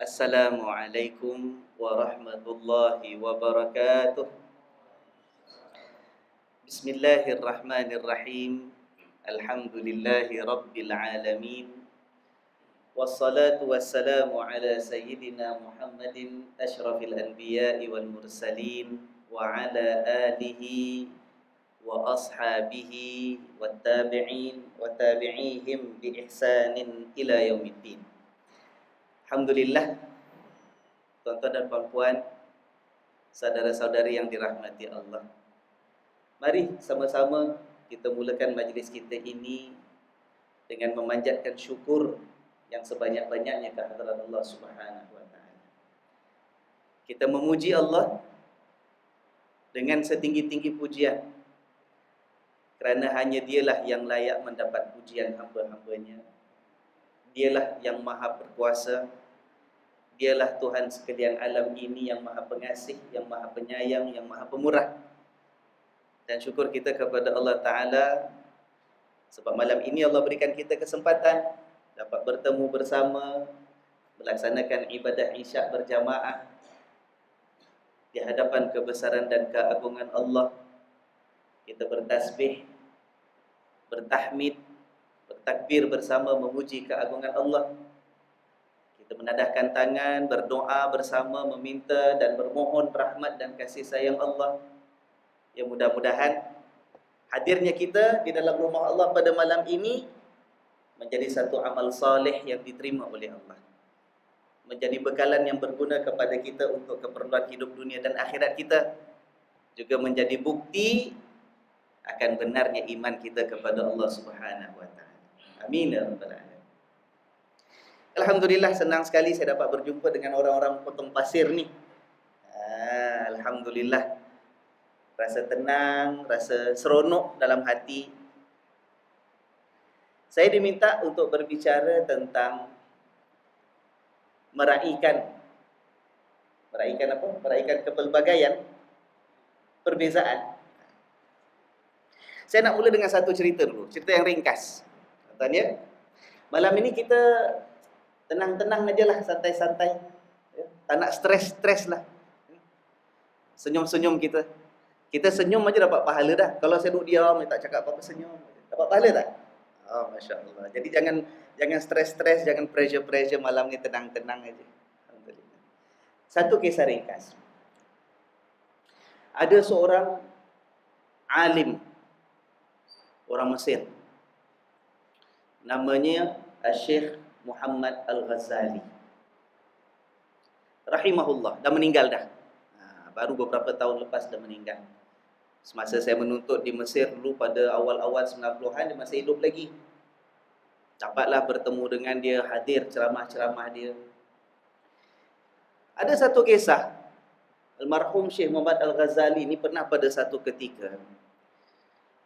Assalamualaikum warahmatullahi wabarakatuh. Bismillahirrahmanirrahim. Alhamdulillahi rabbil alamin. Wassalatu wassalamu ala sayyidina Muhammadin asyrafil anbiya'i wal mursalin wa ala alihi wa ashabihi wat tabi'in wa tabi'ihim bi ihsanin ila yaumiddin. Alhamdulillah, tuan-tuan dan puan-puan, saudara-saudari yang dirahmati Allah. Mari sama-sama kita mulakan majlis kita ini dengan memanjatkan syukur yang sebanyak-banyaknya ke hadirat Allah Subhanahu wa taala. Kita memuji Allah dengan setinggi-tinggi pujian, kerana hanya Dialah yang layak mendapat pujian hamba-hambanya. Dialah yang maha berkuasa. Dialah Tuhan sekalian alam ini yang maha pengasih, yang maha penyayang, yang maha pemurah. Dan syukur kita kepada Allah Ta'ala sebab malam ini Allah berikan kita kesempatan dapat bertemu bersama, melaksanakan ibadah isyak berjamaah di hadapan kebesaran dan keagungan Allah. Kita bertasbih, bertahmid, bertakbir bersama memuji keagungan Allah. Kita menadahkan tangan, berdoa bersama, meminta dan bermohon rahmat dan kasih sayang Allah. Yang mudah-mudahan hadirnya kita di dalam rumah Allah pada malam ini menjadi satu amal soleh yang diterima oleh Allah, menjadi bekalan yang berguna kepada kita untuk keperluan hidup dunia dan akhirat kita, juga menjadi bukti akan benarnya iman kita kepada Allah Subhanahu wa taala. Amin ya rabbal alamin. Alhamdulillah, senang sekali saya dapat berjumpa dengan orang-orang potong pasir ni. Alhamdulillah, rasa tenang, rasa seronok dalam hati. Saya diminta untuk berbicara tentang meraihkan apa? Meraihkan kepelbagaian, perbezaan. Saya nak mula dengan satu cerita dulu, cerita yang ringkas. Katanya, malam ini kita tenang-tenang ajalah, santai-santai. Tak nak stres-stres lah. Senyum-senyum kita. Kita senyum aja dapat pahala dah. Kalau saya duduk diam, tak cakap apa-apa, senyum. Dapat pahala tak? Oh, Masya Allah. Jadi jangan stres-stres, jangan pressure-pressure, malam ni tenang-tenang aja. Alhamdulillah. Satu kisah ringkas. Ada seorang alim, orang Mesir, namanya Syekh Muhammad Al-Ghazali rahimahullah. Dah meninggal dah. Baru beberapa tahun lepas dah meninggal. Semasa saya menuntut di Mesir dulu pada awal-awal 90-an, dia masih hidup lagi. Dapatlah bertemu dengan dia, hadir ceramah-ceramah dia. Ada satu kisah, almarhum Syekh Muhammad Al-Ghazali ini pernah pada satu ketika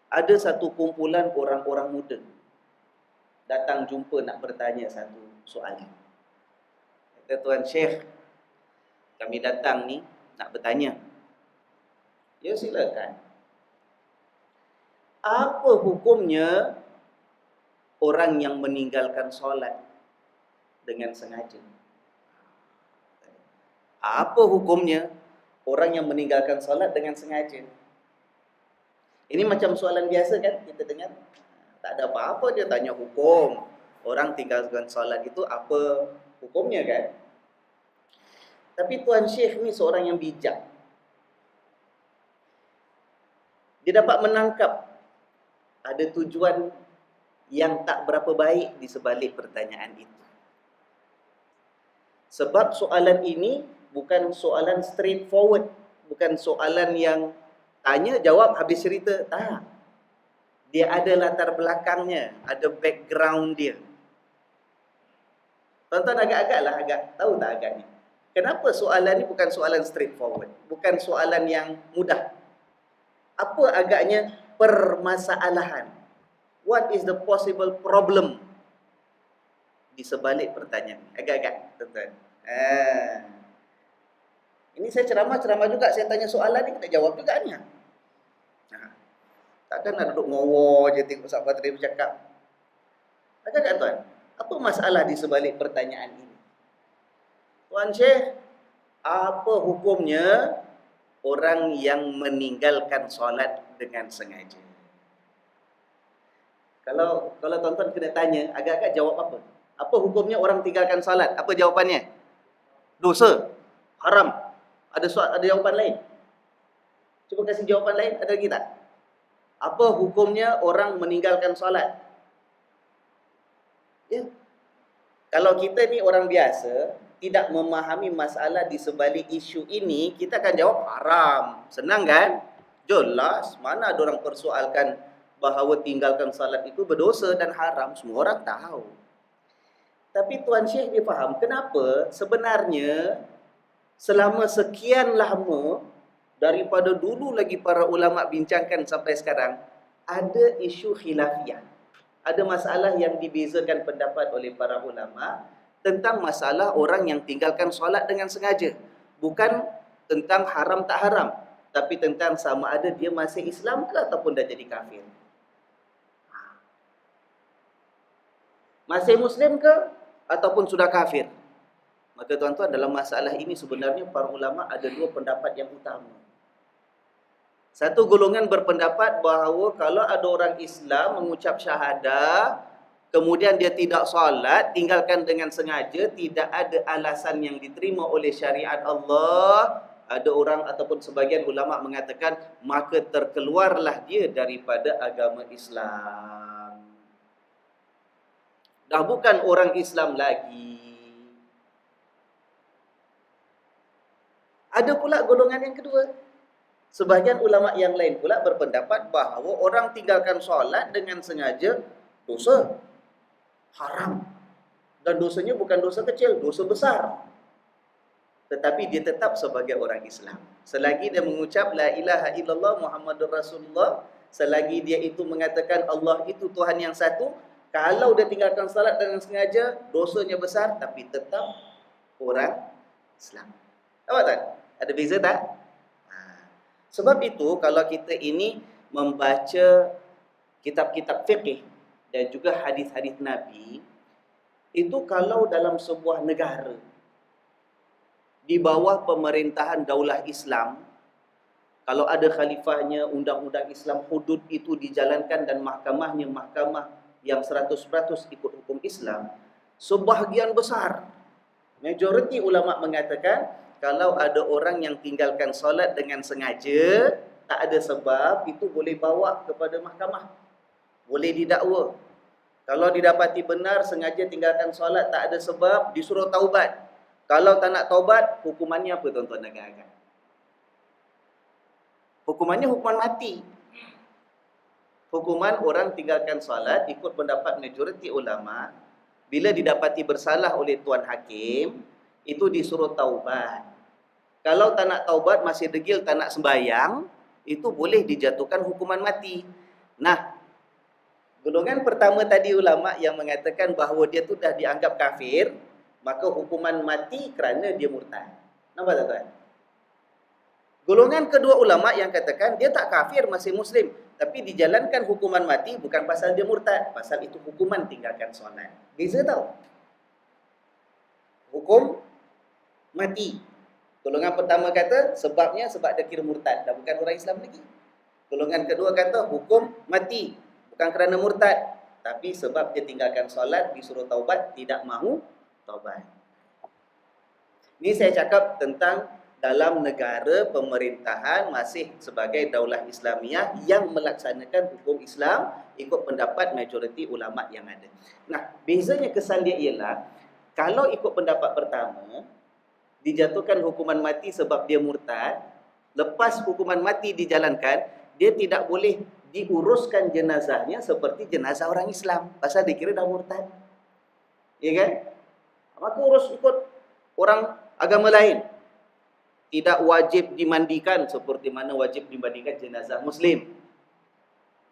ada satu kumpulan orang-orang muda datang jumpa nak bertanya satu soalan. Kata, Tuan Syekh, kami datang ni nak bertanya. Ya, silakan. Apa hukumnya orang yang meninggalkan solat dengan sengaja? Apa hukumnya orang yang meninggalkan solat dengan sengaja? Ini macam soalan biasa kan kita dengar. Tak ada apa-apa, dia tanya hukum orang tinggalkan solat itu apa hukumnya kan. Tapi Tuan Syekh ni seorang yang bijak. Dia dapat menangkap ada tujuan yang tak berapa baik di sebalik pertanyaan itu. Sebab soalan ini bukan soalan straightforward, bukan soalan yang tanya jawab habis cerita. Tak. Dia ada latar belakangnya, ada background dia. Tuan-tuan agak tahu tak agaknya? Kenapa soalan ni bukan soalan straightforward, bukan soalan yang mudah? Apa agaknya permasalahan? What is the possible problem di sebalik pertanyaan? Agak-agak, tuan-tuan. Ini saya ceramah juga, saya tanya soalan ni, kita jawab juga ni. Takkan nak duduk ngowo je tengok sahabat tadi bercakap. Agak-agak tuan, apa masalah di sebalik pertanyaan ini? Tuan Syekh, apa hukumnya orang yang meninggalkan solat dengan sengaja? Kalau tuan-tuan kena tanya, agak-agak jawab apa? Apa hukumnya orang tinggalkan solat? Apa jawapannya? Dosa, haram. Ada jawapan lain? Cuba kasih jawapan lain, ada lagi tak? Apa hukumnya orang meninggalkan solat? Ya. Kalau kita ni orang biasa, tidak memahami masalah di sebalik isu ini, kita akan jawab haram. Senang kan? Jelas, mana ada orang persoalkan bahawa tinggalkan salat itu berdosa dan haram. Semua orang tahu. Tapi Tuan Syekh dia faham kenapa sebenarnya selama sekian lama, daripada dulu lagi para ulama bincangkan sampai sekarang, ada isu khilafiyah. Ada masalah yang dibezakan pendapat oleh para ulama tentang masalah orang yang tinggalkan solat dengan sengaja. Bukan tentang haram tak haram, tapi tentang sama ada dia masih Islam ke ataupun dah jadi kafir. Masih Muslim ke ataupun sudah kafir. Maka tuan-tuan, dalam masalah ini sebenarnya para ulama ada dua pendapat yang utama. Satu golongan berpendapat bahawa kalau ada orang Islam mengucap syahadah, kemudian dia tidak solat, tinggalkan dengan sengaja, tidak ada alasan yang diterima oleh syariat Allah. Ada orang ataupun sebagian ulama mengatakan, maka terkeluarlah dia daripada agama Islam. Dah bukan orang Islam lagi. Ada pula golongan yang kedua. Sebahagian ulama yang lain pula berpendapat bahawa orang tinggalkan solat dengan sengaja dosa haram. Dan dosanya bukan dosa kecil, dosa besar. Tetapi dia tetap sebagai orang Islam. Selagi dia mengucap la ilaha illallah Muhammadur Rasulullah, selagi dia itu mengatakan Allah itu Tuhan yang satu, kalau dia tinggalkan salat dengan sengaja, dosanya besar, tapi tetap orang Islam. Nampak tak? Ada beza tak? Sebab itu, kalau kita ini membaca kitab-kitab fiqh dan juga hadis-hadis Nabi, itu kalau dalam sebuah negara di bawah pemerintahan daulah Islam, kalau ada khalifahnya, undang-undang Islam, hudud itu dijalankan dan mahkamahnya mahkamah yang 100% ikut hukum Islam, sebahagian besar, majoriti ulama mengatakan, kalau ada orang yang tinggalkan solat dengan sengaja, tak ada sebab, itu boleh bawa kepada mahkamah, boleh didakwa. Kalau didapati benar sengaja tinggalkan solat tak ada sebab, disuruh taubat. Kalau tak nak taubat, hukumannya apa tuan-tuan agak-agak? Hukumannya hukuman mati. Hukuman orang tinggalkan solat ikut pendapat majoriti ulama, bila didapati bersalah oleh tuan hakim, itu disuruh taubat. Kalau tak nak taubat, masih degil tak nak sembahyang, itu boleh dijatuhkan hukuman mati. Nah, golongan pertama tadi ulama yang mengatakan bahawa dia tu dah dianggap kafir, maka hukuman mati kerana dia murtad. Nampak tak tuan? Golongan kedua ulama yang katakan dia tak kafir, masih Muslim, tapi dijalankan hukuman mati bukan pasal dia murtad, pasal itu hukuman tinggalkan solat. Beza tau. Hukum mati. Golongan pertama kata sebabnya sebab dia kira murtad, dah bukan orang Islam lagi. Golongan kedua kata hukum mati, bukan kerana murtad, tapi sebab dia tinggalkan solat, disuruh taubat, tidak mahu taubat. Ini saya cakap tentang dalam negara pemerintahan masih sebagai daulah Islamiah yang melaksanakan hukum Islam ikut pendapat majoriti ulama yang ada. Nah, bezanya kesan dia ialah, kalau ikut pendapat pertama, dijatuhkan hukuman mati sebab dia murtad, lepas hukuman mati dijalankan, dia tidak boleh diuruskan jenazahnya seperti jenazah orang Islam, pasal dikira dah murtad. Ya kan? Maka urus ikut orang agama lain. Tidak wajib dimandikan seperti mana wajib dimandikan jenazah Muslim.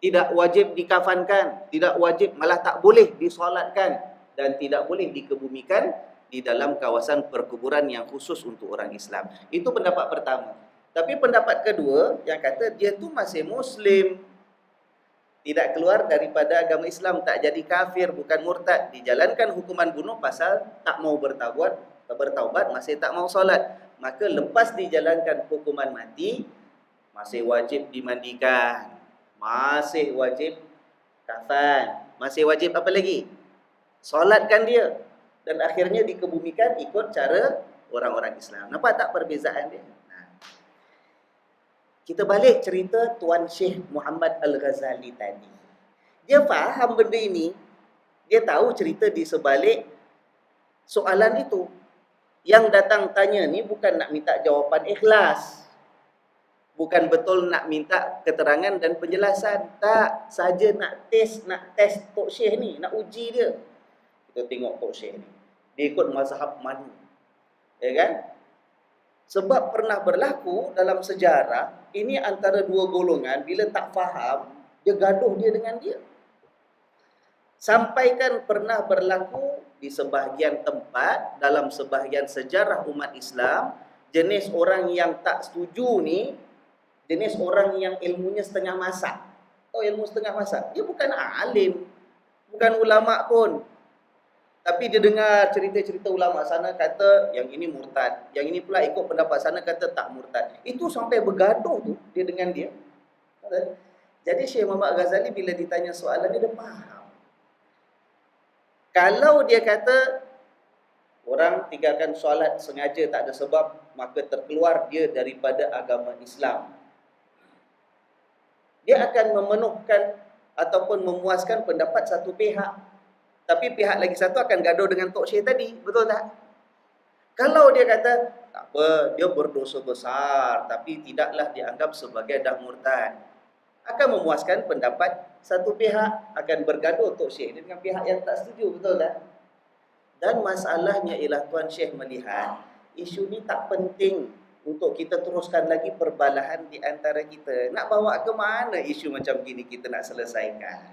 Tidak wajib dikafankan, tidak wajib, malah tak boleh disolatkan, dan tidak boleh dikebumikan di dalam kawasan perkuburan yang khusus untuk orang Islam. Itu pendapat pertama. Tapi pendapat kedua yang kata dia tu masih Muslim, tidak keluar daripada agama Islam, tak jadi kafir, bukan murtad, dijalankan hukuman bunuh pasal tak mau bertaubat bertaubat masih tak mau solat, maka lepas dijalankan hukuman mati, masih wajib dimandikan, masih wajib kafan, masih wajib apa lagi? Solatkan dia. Dan akhirnya dikebumikan ikut cara orang-orang Islam. Nampak tak perbezaan dia? Kita balik cerita Tuan Syekh Muhammad Al-Ghazali tadi. Dia faham benda ini. Dia tahu cerita di sebalik soalan itu. Yang datang tanya ni bukan nak minta jawapan ikhlas. Bukan betul nak minta keterangan dan penjelasan. Tak, saja nak test Tok Syekh ni, nak uji dia. Kita tengok Tok Syekh ni. Dia ikut mazhab mana? Ya kan? Sebab pernah berlaku dalam sejarah, ini antara dua golongan, bila tak faham, dia gaduh dia dengan dia. Sampaikan pernah berlaku di sebahagian tempat, dalam sebahagian sejarah umat Islam, jenis orang yang tak setuju ni, jenis orang yang ilmunya setengah masak. Oh, ilmu setengah masak. Dia bukan alim, bukan ulama pun. Tapi dia dengar cerita-cerita ulama sana kata yang ini murtad, yang ini pula ikut pendapat sana kata tak murtad. Itu sampai bergaduh tu dia dengan dia. Jadi Syekh Muhammad Ghazali bila ditanya soalan dia faham. Kalau dia kata orang tinggalkan solat sengaja tak ada sebab, maka terkeluar dia daripada agama Islam. Dia akan memenuhkan ataupun memuaskan pendapat satu pihak. Tapi pihak lagi satu akan gaduh dengan Tok Syekh tadi. Betul tak? Kalau dia kata, tak apa, dia berdosa besar, tapi tidaklah dianggap sebagai dah murtad, akan memuaskan pendapat satu pihak, akan bergaduh Tok Syekh dengan pihak yang tak setuju. Betul tak? Dan masalahnya ialah Tuan Syekh melihat, isu ni tak penting untuk kita teruskan lagi perbalahan di antara kita. Nak bawa ke mana isu macam gini kita nak selesaikan?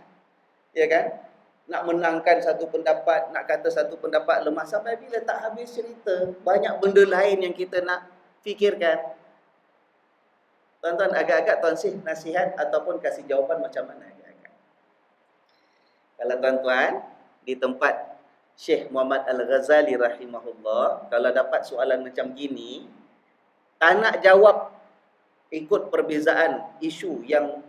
Ya kan? Nak menangkan satu pendapat, nak kata satu pendapat lemah, sampai bila tak habis cerita. Banyak benda lain yang kita nak fikirkan. Tuan-tuan, agak-agak Tuan Syekh nasihat ataupun kasih jawapan macam mana agak-agak. Kalau tuan-tuan di tempat Syekh Muhammad Al-Ghazali rahimahullah, kalau dapat soalan macam gini, tak nak jawab ikut perbezaan isu yang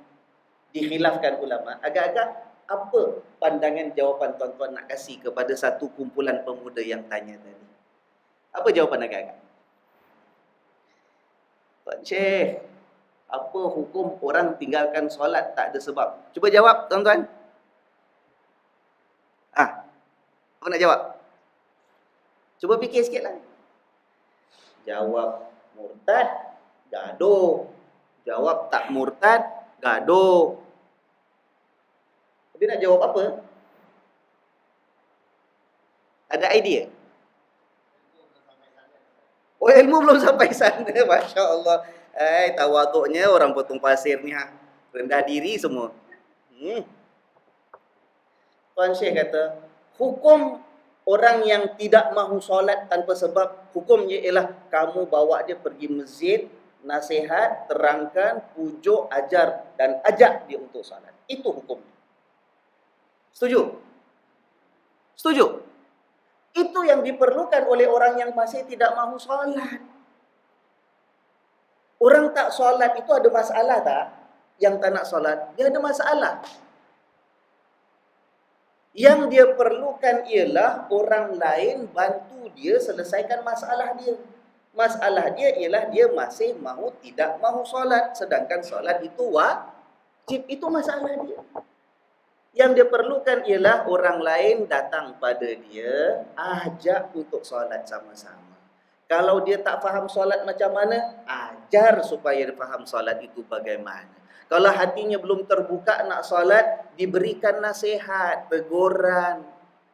dikhilafkan ulama, agak-agak apa pandangan jawapan tuan-tuan nak kasih kepada satu kumpulan pemuda yang tanya tadi? Apa jawapan agak-agak? Tuan Syekh, apa hukum orang tinggalkan solat tak ada sebab? Cuba jawab tuan-tuan. Apa nak jawab? Cuba fikir sikit lah. Jawab murtad, gaduh. Jawab tak murtad, gaduh. Tapi nak jawab apa? Ada idea? Oh, ilmu belum sampai sana. Masya Allah. Tawaduknya orang potong pasir ni. Rendah diri semua. Tuan Syekh kata, hukum orang yang tidak mahu solat tanpa sebab, hukumnya ialah kamu bawa dia pergi masjid, nasihat, terangkan, pujuk, ajar dan ajak dia untuk solat. Itu hukumnya. Setuju? Setuju? Itu yang diperlukan oleh orang yang masih tidak mahu solat. Orang tak solat itu ada masalah tak? Yang tak nak solat, dia ada masalah. Yang dia perlukan ialah orang lain bantu dia selesaikan masalah dia. Masalah dia ialah dia masih mahu tidak mahu solat, sedangkan solat itu wajib. Itu masalah dia. Yang dia perlukan ialah orang lain datang pada dia, ajak untuk solat sama-sama. Kalau dia tak faham solat macam mana, ajar supaya dia faham solat itu bagaimana. Kalau hatinya belum terbuka nak solat, diberikan nasihat, teguran,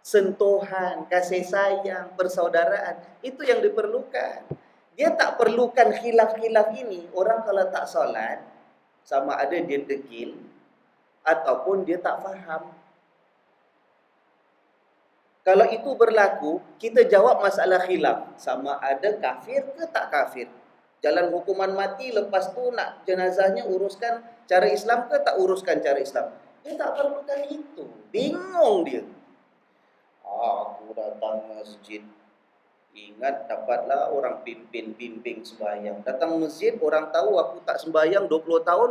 sentuhan, kasih sayang, persaudaraan. Itu yang diperlukan. Dia tak perlukan khilaf-khilaf ini. Orang kalau tak solat, sama ada dia degil ataupun dia tak faham. Kalau itu berlaku, kita jawab masalah khilaf. Sama ada kafir ke tak kafir. Jalan hukuman mati, lepas tu nak jenazahnya uruskan cara Islam ke tak uruskan cara Islam. Dia tak perlukan itu. Bingung dia. Aku datang masjid Ingat dapatlah orang pimpin bimbing sembahyang. Datang masjid, orang tahu aku tak sembahyang 20 tahun.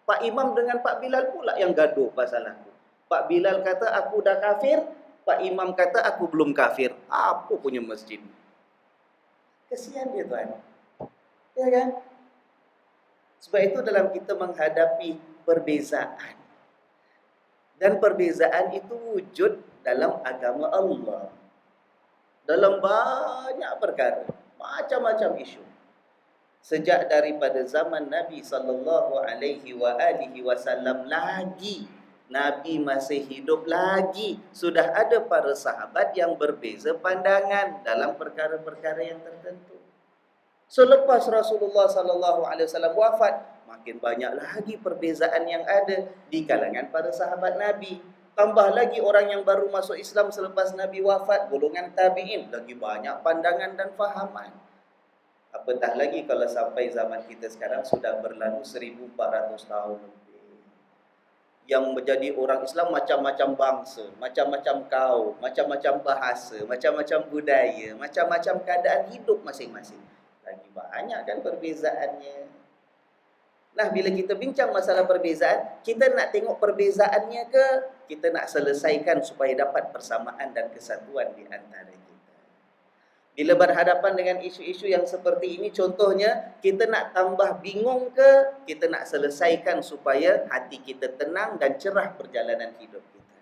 Pak Imam dengan Pak Bilal pula yang gaduh pasal aku. Pak Bilal kata aku dah kafir, Pak Imam kata aku belum kafir. Apa punya masjid? Kesian dia tuan. Ya kan? Sebab itu dalam kita menghadapi perbezaan. Dan perbezaan itu wujud dalam agama Allah. Dalam banyak perkara, macam-macam isu. Sejak daripada zaman Nabi sallallahu alaihi wasallam lagi, Nabi masih hidup lagi, sudah ada para sahabat yang berbeza pandangan dalam perkara-perkara yang tertentu. Selepas Rasulullah sallallahu alaihi wasallam wafat, makin banyak lagi perbezaan yang ada di kalangan para sahabat Nabi. Tambah lagi orang yang baru masuk Islam selepas Nabi wafat, golongan tabi'in, lagi banyak pandangan dan fahaman. Apatah lagi kalau sampai zaman kita sekarang sudah berlalu 1400 tahun lebih. Yang menjadi orang Islam macam-macam bangsa, macam-macam kaum, macam-macam bahasa, macam-macam budaya, macam-macam keadaan hidup masing-masing. Lagi banyak kan perbezaannya. Nah, bila kita bincang masalah perbezaan, kita nak tengok perbezaannya ke kita nak selesaikan supaya dapat persamaan dan kesatuan di antara kita. Bila berhadapan dengan isu-isu yang seperti ini, contohnya kita nak tambah bingung ke kita nak selesaikan supaya hati kita tenang dan cerah perjalanan hidup kita.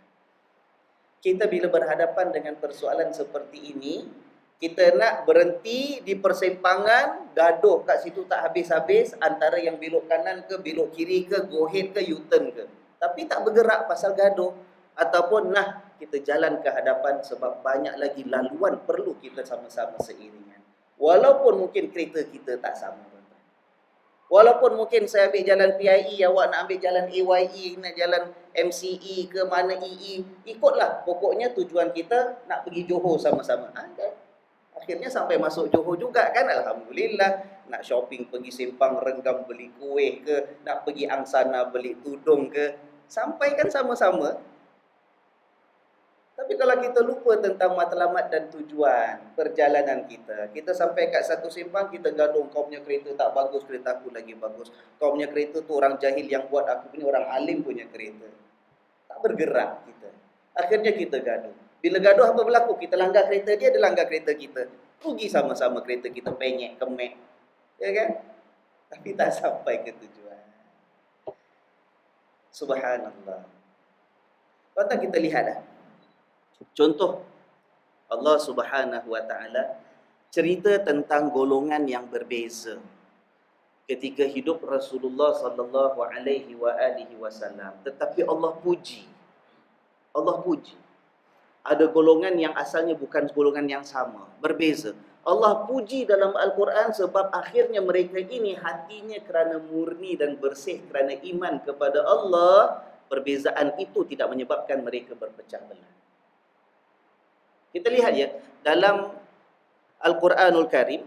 Kita bila berhadapan dengan persoalan seperti ini, kita nak berhenti di persimpangan, gaduh kat situ tak habis-habis antara yang belok kanan ke belok kiri ke, go ahead ke U-turn ke. Tapi tak bergerak pasal gaduh. Ataupun kita jalan ke hadapan sebab banyak lagi laluan perlu kita sama-sama seiringan. Walaupun mungkin kereta kita tak sama. Walaupun mungkin saya ambil jalan PIE, awak nak ambil jalan AYE, nak jalan MCE ke mana EE, ikutlah. Pokoknya tujuan kita nak pergi Johor sama-sama. Akhirnya sampai masuk Johor juga kan, alhamdulillah. Nak shopping pergi Simpang Renggam beli kuih ke, nak pergi Angsana beli tudung ke, sampai kan sama-sama. Tapi kalau kita lupa tentang matlamat dan tujuan perjalanan kita, kita sampai kat satu simpang, kita gaduh, kau punya kereta tak bagus, kereta aku lagi bagus. Kau punya kereta tu orang jahil yang buat, aku punya orang alim punya kereta. Tak bergerak kita. Akhirnya kita gaduh. Bila gaduh apa berlaku? Kita langgar kereta dia, dia langgar kereta kita. Rugi sama-sama kereta kita penyek, kemek. Ya kan? Tapi tak sampai ke tujuan. Subhanallah. Patut kita lihat dah. Contoh, Allah Subhanahu wa taala cerita tentang golongan yang berbeza ketika hidup Rasulullah sallallahu alaihi wasallam. Tetapi Allah puji. Ada golongan yang asalnya bukan golongan yang sama, berbeza. Allah puji dalam Al-Quran sebab akhirnya mereka ini hatinya kerana murni dan bersih kerana iman kepada Allah. Perbezaan itu tidak menyebabkan mereka berpecah belah. Kita lihat ya, dalam Al-Quranul Karim,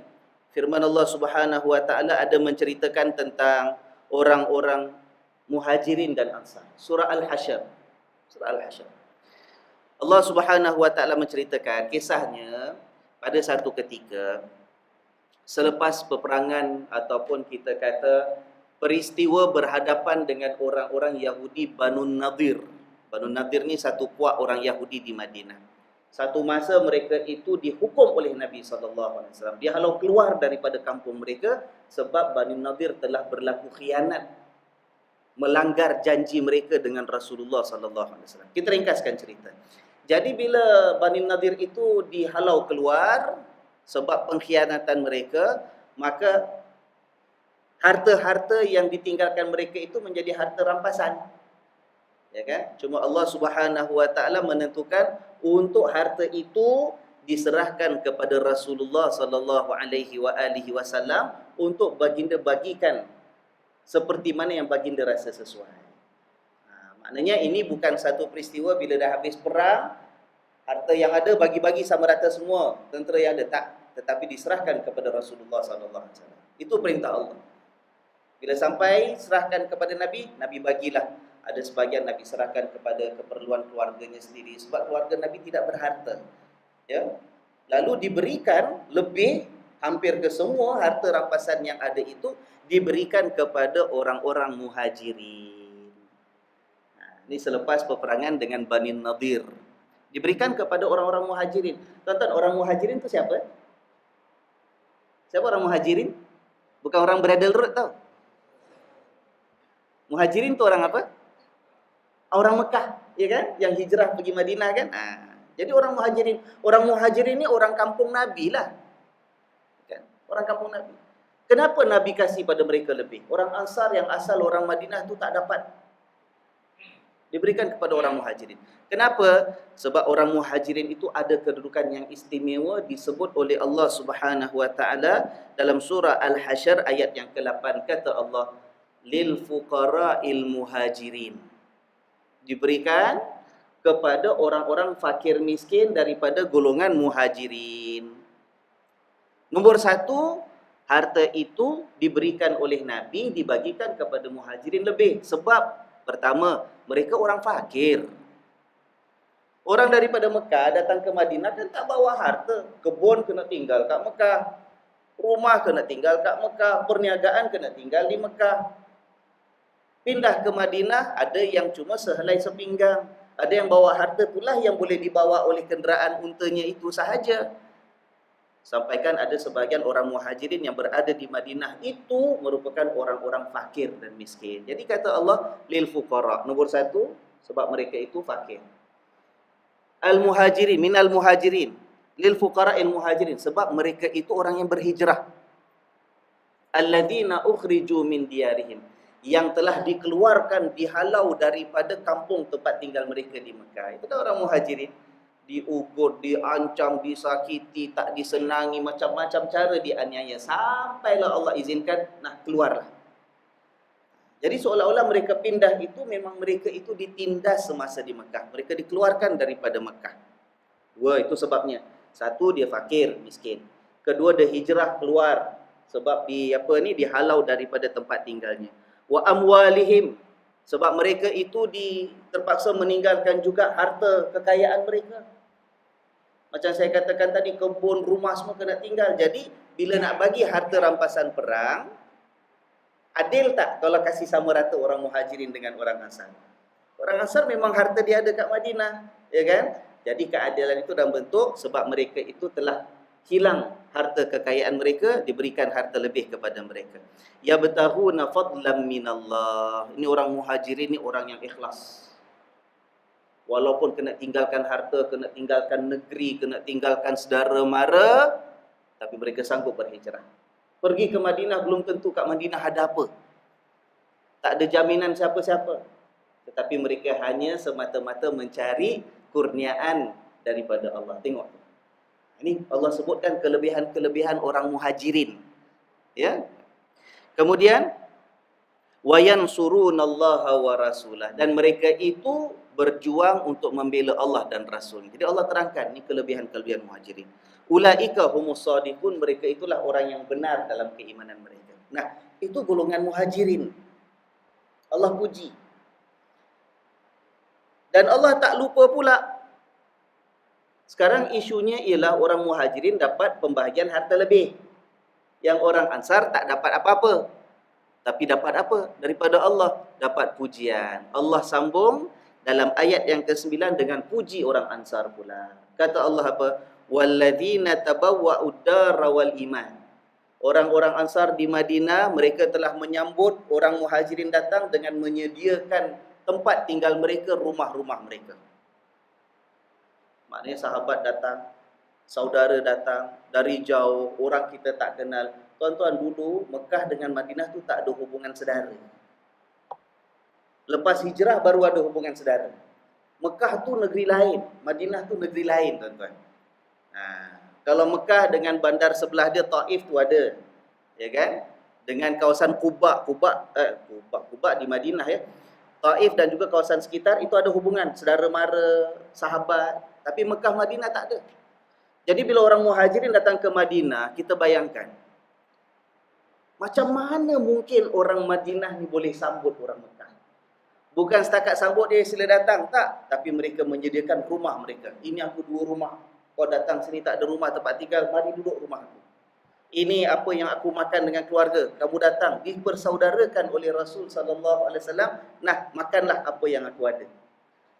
firman Allah Subhanahu wa taala ada menceritakan tentang orang-orang Muhajirin dan Ansar. Surah Al-Hasyr. Allah Subhanahu wa taala menceritakan kisahnya pada satu ketika selepas peperangan ataupun kita kata peristiwa berhadapan dengan orang-orang Yahudi Banu Nadir. Banu Nadir ni satu puak orang Yahudi di Madinah. Satu masa mereka itu dihukum oleh Nabi SAW. Dihalau keluar daripada kampung mereka sebab Bani Nadir telah berlaku khianat, melanggar janji mereka dengan Rasulullah SAW. Kita ringkaskan cerita. Jadi bila Bani Nadir itu dihalau keluar sebab pengkhianatan mereka, maka harta-harta yang ditinggalkan mereka itu menjadi harta rampasan. Ya kan? Cuma Allah Subhanahu wa taala menentukan untuk harta itu diserahkan kepada Rasulullah sallallahu alaihi wasallam untuk baginda bagikan seperti mana yang baginda rasa sesuai. Maknanya ini bukan satu peristiwa bila dah habis perang, harta yang ada bagi-bagi sama rata semua, tentera yang ada tak, tetapi diserahkan kepada Rasulullah sallallahu alaihi wasallam. Itu perintah Allah. Bila sampai serahkan kepada Nabi, Nabi bagilah. Ada sebahagian Nabi serahkan kepada keperluan keluarganya sendiri sebab keluarga Nabi tidak berharta. Ya. Lalu diberikan lebih, hampir ke semua harta rampasan yang ada itu diberikan kepada orang-orang muhajirin. Nah, ini selepas peperangan dengan Bani Nadir. Diberikan kepada orang-orang muhajirin. Tuan-tuan, orang muhajirin itu siapa? Siapa orang muhajirin? Bukan orang bridal road tau. Muhajirin itu orang apa? Orang Mekah, ya kan? Yang hijrah pergi Madinah kan? Jadi orang muhajirin ini orang kampung Nabi lah. Kan? Orang kampung Nabi. Kenapa Nabi kasih pada mereka lebih? Orang Ansar yang asal orang Madinah tu tak dapat. Diberikan kepada orang muhajirin. Kenapa? Sebab orang muhajirin itu ada kedudukan yang istimewa disebut oleh Allah Subhanahu wa taala dalam surah Al-Hasyr ayat yang ke-8, kata Allah, lil fuqara'il muhajirin. Diberikan kepada orang-orang fakir miskin daripada golongan muhajirin. Nombor satu, harta itu diberikan oleh Nabi, dibagikan kepada muhajirin lebih. Sebab pertama, mereka orang fakir. Orang daripada Mekah datang ke Madinah kan tak bawa harta. Kebun kena tinggal kat Mekah, rumah kena tinggal kat Mekah, perniagaan kena tinggal di Mekah. Pindah ke Madinah, ada yang cuma sehelai sepinggang. Ada yang bawa harta itulah yang boleh dibawa oleh kenderaan untanya itu sahaja. Sampaikan ada sebahagian orang muhajirin yang berada di Madinah itu merupakan orang-orang fakir dan miskin. Jadi kata Allah, lil fuqara. Nombor satu, sebab mereka itu fakir. Al-muhajirin, minal muhajirin. Lil fuqara'il muhajirin. Sebab mereka itu orang yang berhijrah. Alladzina ukhriju min diyarihim. Yang telah dikeluarkan, dihalau daripada kampung tempat tinggal mereka di Mekah. Itu kan orang muhajirin. Diugut, diancam, disakiti, tak disenangi, macam-macam cara dianiaya. Sampailah Allah izinkan, nah keluarlah. Jadi seolah-olah mereka pindah itu, memang mereka itu ditindas semasa di Mekah. Mereka dikeluarkan daripada Mekah. Dua, itu sebabnya. Satu, dia fakir, miskin. Kedua, dia hijrah keluar. Sebab dihalau daripada tempat tinggalnya. Wa amwalihim. Sebab mereka itu terpaksa meninggalkan juga harta kekayaan mereka. Macam saya katakan tadi, kebun, rumah semua kena tinggal. Jadi, bila nak bagi harta rampasan perang, adil tak kalau kasih sama rata orang muhajirin dengan orang Ansar? Orang Ansar memang harta dia ada kat Madinah, ya kan? Jadi keadilan itu dalam bentuk sebab mereka itu telah hilang harta kekayaan mereka, diberikan harta lebih kepada mereka. Ya betahuna fadlam minallah. Ini orang muhajirin, ini orang yang ikhlas. Walaupun kena tinggalkan harta, kena tinggalkan negeri, kena tinggalkan saudara mara, tapi mereka sanggup berhijrah. Pergi ke Madinah, belum tentu kat Madinah ada apa. Tak ada jaminan siapa-siapa. Tetapi mereka hanya semata-mata mencari kurniaan daripada Allah. Tengok. Ini Allah sebutkan kelebihan-kelebihan orang muhajirin. Ya. Kemudian, وَيَنْصُرُونَ wa rasulah. Dan mereka itu berjuang untuk membela Allah dan Rasul. Jadi Allah terangkan, ini kelebihan-kelebihan muhajirin. Ulaika humus shadiqun, mereka itulah orang yang benar dalam keimanan mereka. Nah, itu golongan muhajirin. Allah puji. Dan Allah tak lupa pula. Sekarang isunya ialah orang muhajirin dapat pembahagian harta lebih. Yang orang Ansar tak dapat apa-apa. Tapi dapat apa? Daripada Allah. Dapat pujian. Allah sambung dalam ayat yang ke-9 dengan puji orang Ansar pula. Kata Allah apa? Walladzina tabawwa'ud dara wal iman. Orang-orang Ansar di Madinah, mereka telah menyambut orang muhajirin datang dengan menyediakan tempat tinggal mereka, rumah-rumah mereka. Maknanya sahabat datang, saudara datang dari jauh, orang kita tak kenal. Tuan-tuan, dulu Mekah dengan Madinah tu tak ada hubungan saudara. Lepas hijrah baru ada hubungan saudara. Mekah tu negeri lain, Madinah tu negeri lain, tuan-tuan. Kalau Mekah dengan bandar sebelah dia Taif tu ada, ya kan? Dengan kawasan Quba di Madinah ya. Taif dan juga kawasan sekitar itu ada hubungan saudara mara, sahabat. Tapi Mekah Madinah tak ada. Jadi bila orang muhajirin datang ke Madinah, kita bayangkan macam mana mungkin orang Madinah ni boleh sambut orang Mekah. Bukan setakat sambut dia sila datang, tak. Tapi mereka menyediakan rumah mereka. Ini aku 2 rumah. Kau datang sini tak ada rumah tempat tinggal, mari duduk rumah aku. Ini apa yang aku makan dengan keluarga. Kamu datang, dipersaudarakan oleh Rasul sallallahu alaihi wasallam. Nah, makanlah apa yang aku ada.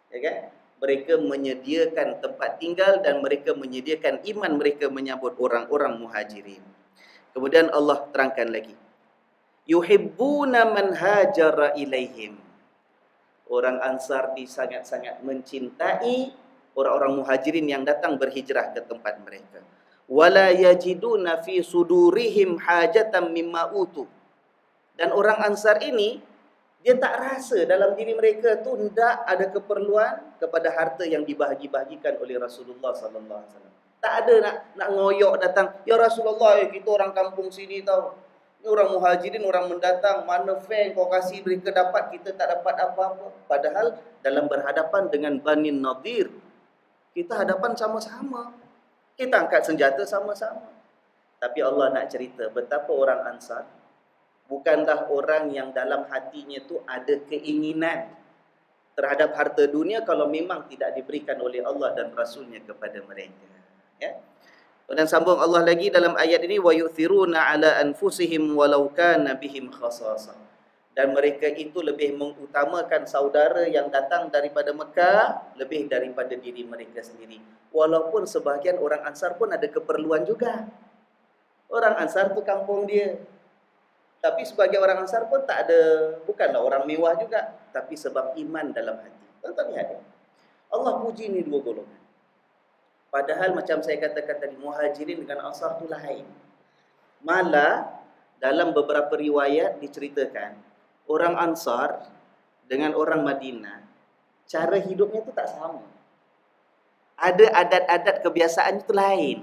Ya kan? Mereka menyediakan tempat tinggal dan mereka menyediakan iman mereka menyambut orang-orang muhajirin. Kemudian Allah terangkan lagi. Yuhibbuna man hajara ilaihim. Orang Ansar sangat-sangat mencintai orang-orang muhajirin yang datang berhijrah ke tempat mereka. Wala yajiduna fi sudurihim hajatan mimma utu. Dan orang Ansar ini, dia tak rasa dalam diri mereka tu tidak ada keperluan kepada harta yang dibahagi-bahagikan oleh Rasulullah sallallahu alaihi wasallam. Tak ada nak ngoyok datang, ya Rasulullah, kita orang kampung sini tahu. Ni orang muhajirin, orang mendatang, mana fair kau kasih mereka dapat, kita tak dapat apa-apa. Padahal dalam berhadapan dengan Bani Nadir, kita hadapan sama-sama. Kita angkat senjata sama-sama. Tapi Allah nak cerita betapa orang Ansar bukanlah orang yang dalam hatinya tu ada keinginan terhadap harta dunia kalau memang tidak diberikan oleh Allah dan Rasulnya kepada mereka. Ya. Dan sambung Allah lagi dalam ayat ini, wa yu'thiruna ala anfusihim walau kana bihim khasasah. Dan mereka itu lebih mengutamakan saudara yang datang daripada Mekah lebih daripada diri mereka sendiri. Walaupun sebahagian orang Ansar pun ada keperluan juga. Orang Ansar tu kampung dia. Tapi sebagai orang Ansar pun tak ada, bukanlah orang mewah juga, tapi sebab iman dalam hati. Tuan-tuan lihat ya. Allah puji ni dua golongan. Padahal macam saya katakan tadi, muhajirin dengan Ansar tu lain. Malah dalam beberapa riwayat diceritakan, orang Ansar dengan orang Madinah, cara hidupnya tu tak sama. Ada adat-adat kebiasaan itu lain.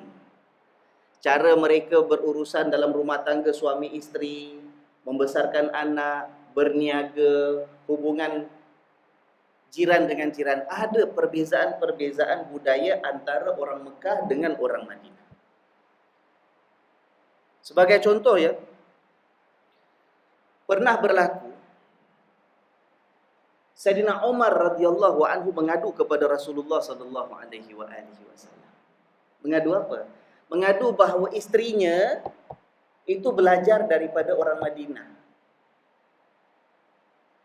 Cara mereka berurusan dalam rumah tangga suami isteri, membesarkan anak, berniaga, hubungan jiran dengan jiran. Ada perbezaan-perbezaan budaya antara orang Mekah dengan orang Madinah. Sebagai contoh ya, pernah berlaku Sayyidina Umar radhiyallahu anhu mengadu kepada Rasulullah sallallahu alaihi wasallam. Mengadu apa? Mengadu bahawa istrinya itu belajar daripada orang Madinah.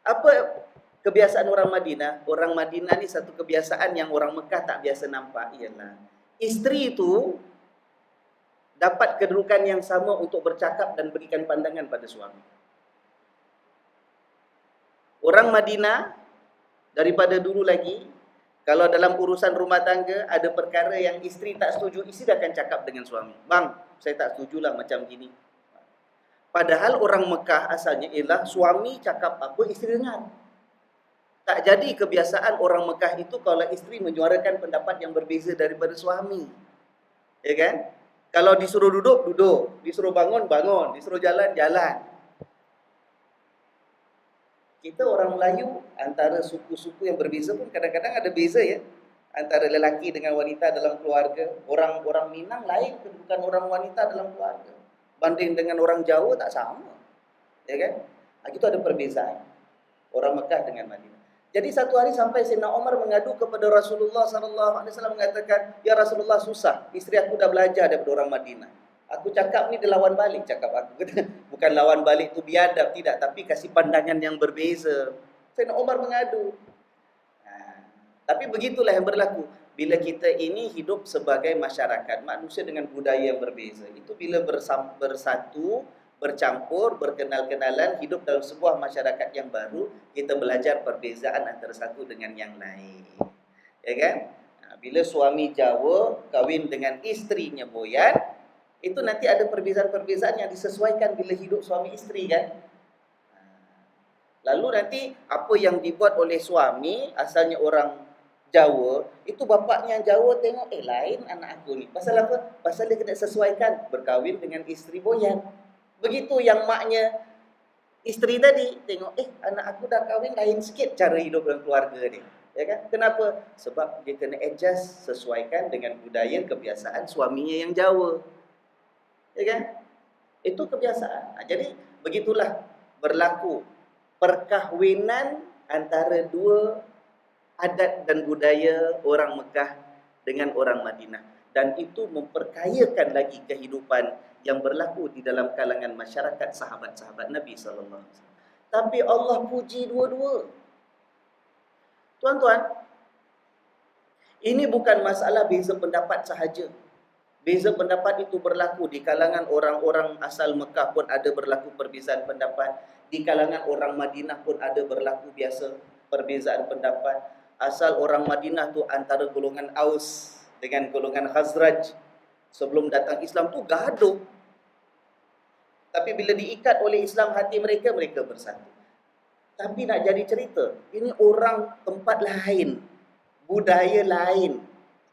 Apa kebiasaan orang Madinah? Orang Madinah ni satu kebiasaan yang orang Mekah tak biasa nampak, ialah isteri itu dapat kedudukan yang sama untuk bercakap dan berikan pandangan pada suami. Orang Madinah daripada dulu lagi, kalau dalam urusan rumah tangga ada perkara yang isteri tak setuju, isteri akan cakap dengan suami, bang, saya tak setujulah macam gini. Padahal orang Mekah asalnya ialah suami cakap apa, isteri dengar. Tak jadi kebiasaan orang Mekah itu kalau isteri menyuarakan pendapat yang berbeza daripada suami. Ya kan? Kalau disuruh duduk, duduk. Disuruh bangun, bangun. Disuruh jalan, jalan. Kita orang Melayu, antara suku-suku yang berbeza pun kadang-kadang ada beza ya. Antara lelaki dengan wanita dalam keluarga. Orang Minang lain kedudukan orang wanita dalam keluarga. Banding dengan orang Jawa tak sama. Ya kan? Itu ada perbezaan. Orang Mekah dengan Madinah. Jadi satu hari sampai Sayyidina Umar mengadu kepada Rasulullah sallallahu alaihi wasallam, mengatakan, "Ya Rasulullah, susah. Isteri aku dah belajar daripada orang Madinah. Aku cakap ni dia lawan balik cakap aku." Bukan lawan balik tu biadab, tidak, tapi kasih pandangan yang berbeza. Sayyidina Umar mengadu. Tapi begitulah yang berlaku. Bila kita ini hidup sebagai masyarakat, manusia dengan budaya yang berbeza, itu bila bersatu, bercampur, berkenal-kenalan, hidup dalam sebuah masyarakat yang baru, kita belajar perbezaan antara satu dengan yang lain. Ya kan? Bila suami Jawa kahwin dengan istrinya Boyan, itu nanti ada perbezaan-perbezaan yang disesuaikan bila hidup suami isteri kan. Lalu nanti apa yang dibuat oleh suami asalnya orang Jawa, itu bapaknya Jawa tengok, lain anak aku ni. Pasal apa? Pasal dia kena sesuaikan berkahwin dengan isteri Boyan. Begitu yang maknya isteri tadi tengok, anak aku dah kahwin, lain sikit cara hidup dalam keluarga dia. Ya kan? Kenapa? Sebab dia kena adjust, sesuaikan dengan budaya kebiasaan suaminya yang Jawa. Ya kan? Itu kebiasaan. Jadi begitulah berlaku perkahwinan antara dua adat dan budaya orang Mekah dengan orang Madinah. dan itu memperkayakan lagi kehidupan yang berlaku di dalam kalangan masyarakat sahabat-sahabat Nabi sallallahu alaihi wasallam. Tapi Allah puji dua-dua. Tuan-tuan, ini bukan masalah beza pendapat sahaja. Beza pendapat itu berlaku di kalangan orang-orang asal Mekah pun ada berlaku perbezaan pendapat. Di kalangan orang Madinah pun ada berlaku biasa perbezaan pendapat. Asal orang Madinah tu antara golongan Aus dengan golongan Khazraj. Sebelum datang Islam tu gaduh. Tapi bila diikat oleh Islam hati mereka, mereka bersatu. Tapi nak jadi cerita, ini orang tempat lain, budaya lain,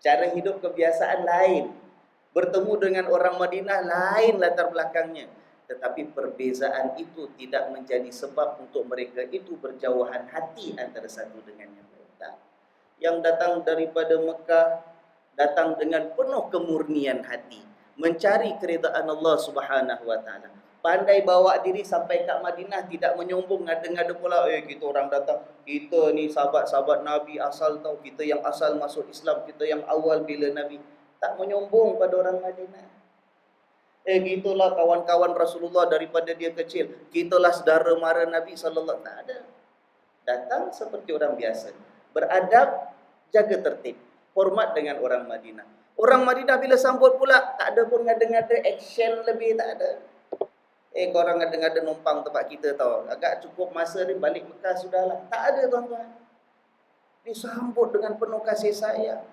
cara hidup kebiasaan lain. Bertemu dengan orang Madinah lain latar belakangnya. Tetapi perbezaan itu tidak menjadi sebab untuk mereka itu berjauhan hati antara satu dengan yang lain. Yang datang daripada Mekah datang dengan penuh kemurnian hati, mencari keridaan Allah Subhanahu wa taala. Pandai bawa diri sampai kat Madinah, tidak menyombong ngada-ngada pula, kita orang datang, kita ni sahabat-sahabat Nabi asal tahu, kita yang asal masuk Islam, kita yang awal bila Nabi. Tak menyombong pada orang Madinah. Gitulah kawan-kawan Rasulullah daripada dia kecil. Gitulah saudara mara Nabi sallallahu alaihi wasallam. Tak ada. Datang seperti orang biasa. Beradab, jaga tertib, hormat dengan orang Madinah. Orang Madinah bila sambut pula, tak ada pun ngada-ngada action lebih, tak ada. Korang ngada-ngada numpang tempat kita tau. Agak cukup masa ni balik Mekah sudahlah. Tak ada tuan-tuan. Disambut dengan penuh kasih sayang.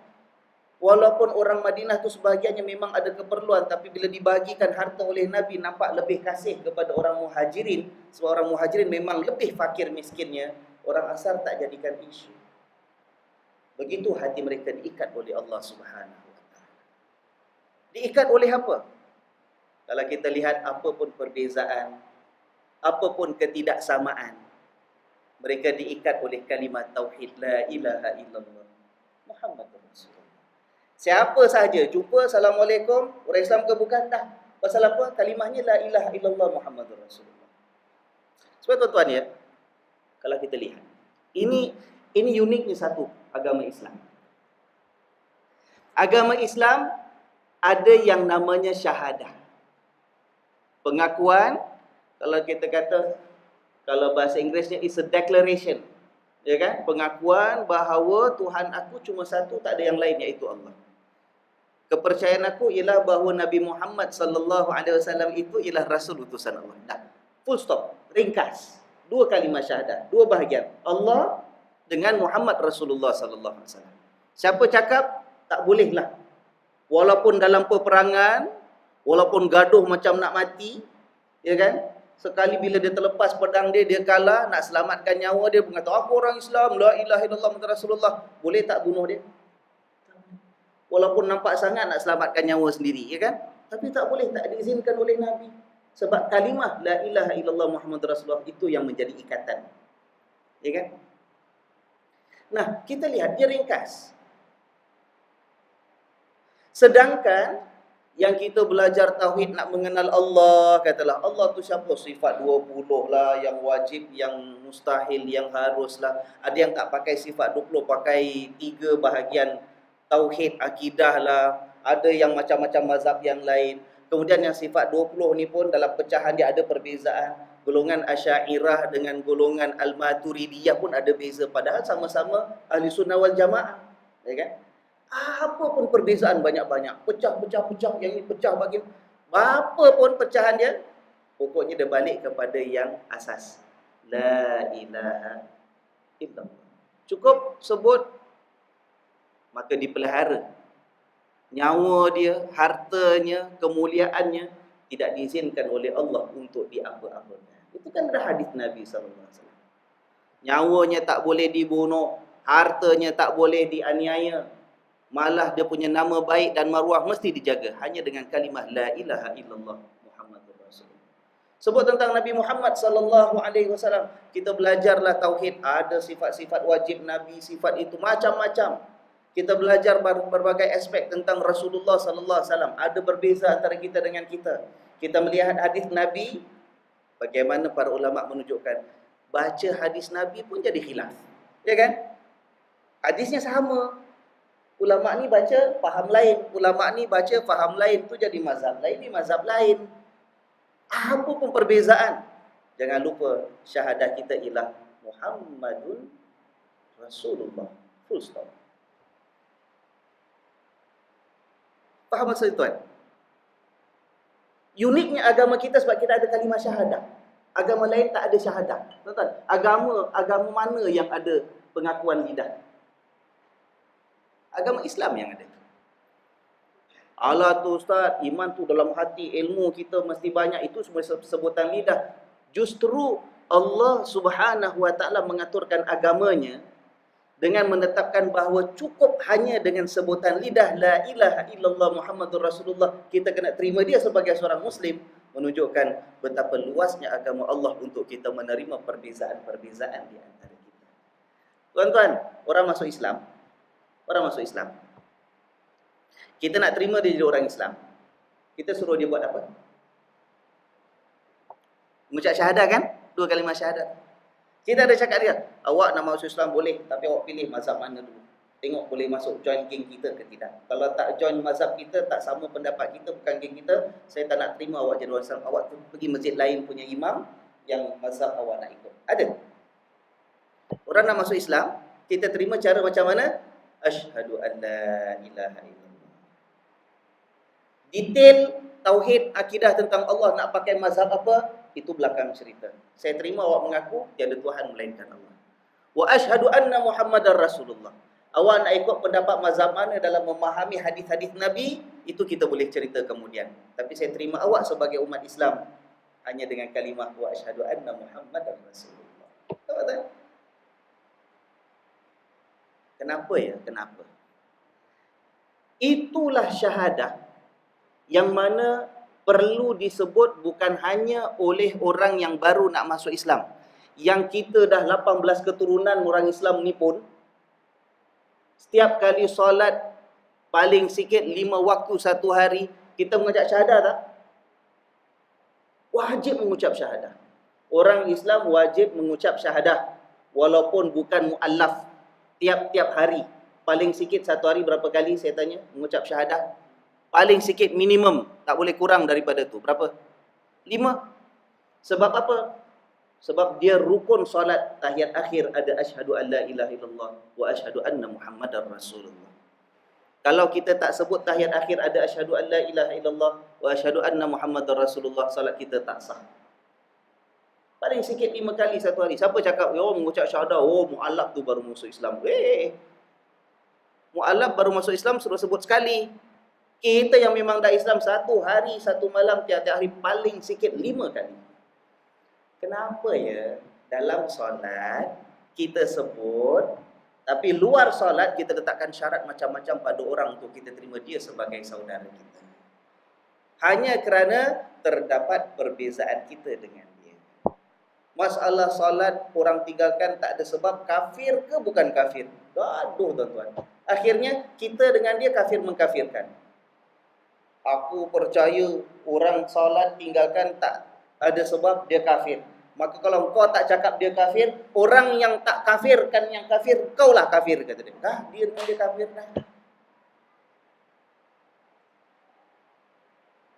Walaupun orang Madinah tu sebahagiannya memang ada keperluan, tapi bila dibagikan harta oleh Nabi, nampak lebih kasih kepada orang Muhajirin. Sebab orang Muhajirin memang lebih fakir miskinnya. Orang Ansar tak jadikan isu. Begitu hati mereka diikat oleh Allah Subhanahu wa taala. Diikat oleh apa? Kalau kita lihat apapun perbezaan, apapun ketidaksamaan, mereka diikat oleh kalimat tauhid la ilaha illallah Muhammadur Rasulullah. Siapa sahaja jumpa assalamualaikum, orang Islam ke bukan, dah. Pasal apa? Kalimahnya la ilaha illallah Muhammadur Rasulullah. Sebab tuan-tuan ya, kalau kita lihat, ini uniknya satu agama Islam. Agama Islam ada yang namanya syahadah. Pengakuan, kalau kita kata, kalau bahasa Inggerisnya is a declaration, ya kan? Pengakuan bahawa Tuhan aku cuma satu, tak ada yang lain, iaitu Allah. Kepercayaan aku ialah bahawa Nabi Muhammad sallallahu alaihi wasallam itu ialah rasul utusan Allah. Dah. Full stop, ringkas. Dua kalimah syahadah, dua bahagian. Allah dengan Muhammad Rasulullah sallallahu alaihi wasallam. Siapa cakap, tak bolehlah. Walaupun dalam peperangan, walaupun gaduh macam nak mati, ya kan? Sekali bila dia terlepas pedang dia, dia kalah, nak selamatkan nyawa dia, mengatakan, aku orang Islam, la ilaha illallah Muhammad Rasulullah. Boleh tak bunuh dia? Walaupun nampak sangat nak selamatkan nyawa sendiri, ya kan? Tapi tak boleh, tak diizinkan oleh Nabi. Sebab kalimah la ilaha illallah Muhammad Rasulullah itu yang menjadi ikatan. Ya kan? Nah, kita lihat dia ringkas. Sedangkan yang kita belajar tauhid nak mengenal Allah, katalah Allah tu siapa? Sifat 20 lah, yang wajib, yang mustahil, yang harus lah. Ada yang tak pakai sifat 20, pakai 3 bahagian tauhid, akidah lah. Ada yang macam-macam mazhab yang lain. Kemudian yang sifat 20 ni pun dalam pecahan dia ada perbezaan. Golongan Asy'ariyah dengan golongan Al-Maturidiyah pun ada beza. Padahal sama-sama Ahli Sunnah wal Jamaah. Ya kan? Apa pun perbezaan banyak-banyak. Pecah, yang ini pecah bagi. Apa pun pecahan dia, pokoknya dia balik kepada yang asas. La ilaha illallah. Cukup sebut, maka dipelihara. Nyawa dia, hartanya, kemuliaannya tidak diizinkan oleh Allah untuk diapa-apakan. Itu kan dah hadis Nabi SAW. Nyawanya tak boleh dibunuh, hartanya tak boleh dianiaya. Malah dia punya nama baik dan maruah mesti dijaga hanya dengan kalimah la ilaha illallah Muhammadur Rasulullah. Sebut tentang Nabi Muhammad sallallahu alaihi wasallam, kita belajarlah tauhid, ada sifat-sifat wajib Nabi, sifat itu macam-macam. Kita belajar berbagai aspek tentang Rasulullah sallallahu alaihi wasallam. Ada berbeza antara kita dengan kita. Kita melihat hadis Nabi, bagaimana para ulama menunjukkan, baca hadis Nabi pun jadi khilaf. Ya kan? Hadisnya sama, Ulama ni baca faham lain, ulama ni baca faham lain, tu jadi mazhab lain, ni mazhab lain. Apa pun perbezaan, jangan lupa syahadah kita ialah Muhammadun Rasulullah. Full stop. Faham maksud tuan? Uniknya agama kita sebab kita ada kalimah syahadah. Agama lain tak ada syahadah. Tuan-tuan, agama mana yang ada pengakuan lidah? Agama Islam yang ada. Alah tu Ustaz, iman tu dalam hati, ilmu kita mesti banyak, itu semua sebutan lidah. Justru Allah Subhanahu Wa Taala mengaturkan agamanya dengan menetapkan bahawa cukup hanya dengan sebutan lidah la ilaha illallah Muhammadur Rasulullah, kita kena terima dia sebagai seorang muslim, menunjukkan betapa luasnya agama Allah untuk kita menerima perbezaan-perbezaan di antara kita. Tuan-tuan, orang masuk Islam, kita nak terima dia jadi orang Islam, kita suruh dia buat apa? Mengucap syahadah kan? 2 kalimah syahadah. Kita ada cakap dia, awak nak masuk Islam boleh, tapi awak pilih mazhab mana dulu. Tengok boleh masuk join geng kita ke tidak. Kalau tak join mazhab kita, tak sama pendapat kita, bukan geng kita, saya tak nak terima awak jadi orang Islam. Awak tu pergi masjid lain punya imam yang mazhab awak nak ikut. Ada. Orang nak masuk Islam, kita terima cara macam mana? Asyhadu an la ilaha illallah. Detail tauhid, akidah tentang Allah nak pakai mazhab apa, itu belakang cerita. Saya terima awak mengaku tiada Tuhan melainkan Allah. Wa asyhadu anna Muhammadar Rasulullah. Awak nak ikut pendapat mazhab mana dalam memahami hadis-hadis Nabi, itu kita boleh cerita kemudian. Tapi saya terima awak sebagai umat Islam hanya dengan kalimah wa asyhadu anna Muhammadar Rasulullah. Tahu tak? Kenapa ya? Kenapa? Itulah syahadah yang mana perlu disebut bukan hanya oleh orang yang baru nak masuk Islam. Yang kita dah 18 keturunan orang Islam ni pun, setiap kali solat, paling sikit 5 waktu satu hari, kita mengucap syahadah tak? Wajib mengucap syahadah. Orang Islam wajib mengucap syahadah, walaupun bukan mu'allaf. Tiap-tiap hari, paling sikit satu hari berapa kali saya tanya, mengucap syahadah? Paling sikit minimum, tak boleh kurang daripada tu. Berapa? 5. Sebab apa? Sebab dia rukun solat tahiyat akhir ada asyhadu an la ilaha illallah wa asyhadu anna Muhammadar Rasulullah. Kalau kita tak sebut tahiyat akhir ada asyhadu an la ilaha illallah wa asyhadu anna Muhammadar Rasulullah, solat kita tak sah. Paling sikit 5 kali satu hari. Siapa cakap, oh mengucap syahadah, oh mu'alaf tu baru masuk Islam. Mu'alaf baru masuk Islam suruh sebut sekali. Kita yang memang dah Islam satu hari, satu malam, tiap-tiap hari paling sikit 5 kali. Kenapa ya? Dalam solat kita sebut, tapi luar solat kita letakkan syarat macam-macam pada orang untuk kita terima dia sebagai saudara kita. Hanya kerana terdapat perbezaan kita dengan dia. Masalah solat orang tinggalkan tak ada sebab, kafir ke bukan kafir? Gaduh tuan-tuan. Akhirnya kita dengan dia kafir mengkafirkan. Aku percaya orang solat tinggalkan tak ada sebab dia kafir. Maka kalau kau tak cakap dia kafir, orang yang tak kafirkan yang kafir, kaulah kafir, kata dia. Dia kafir dah.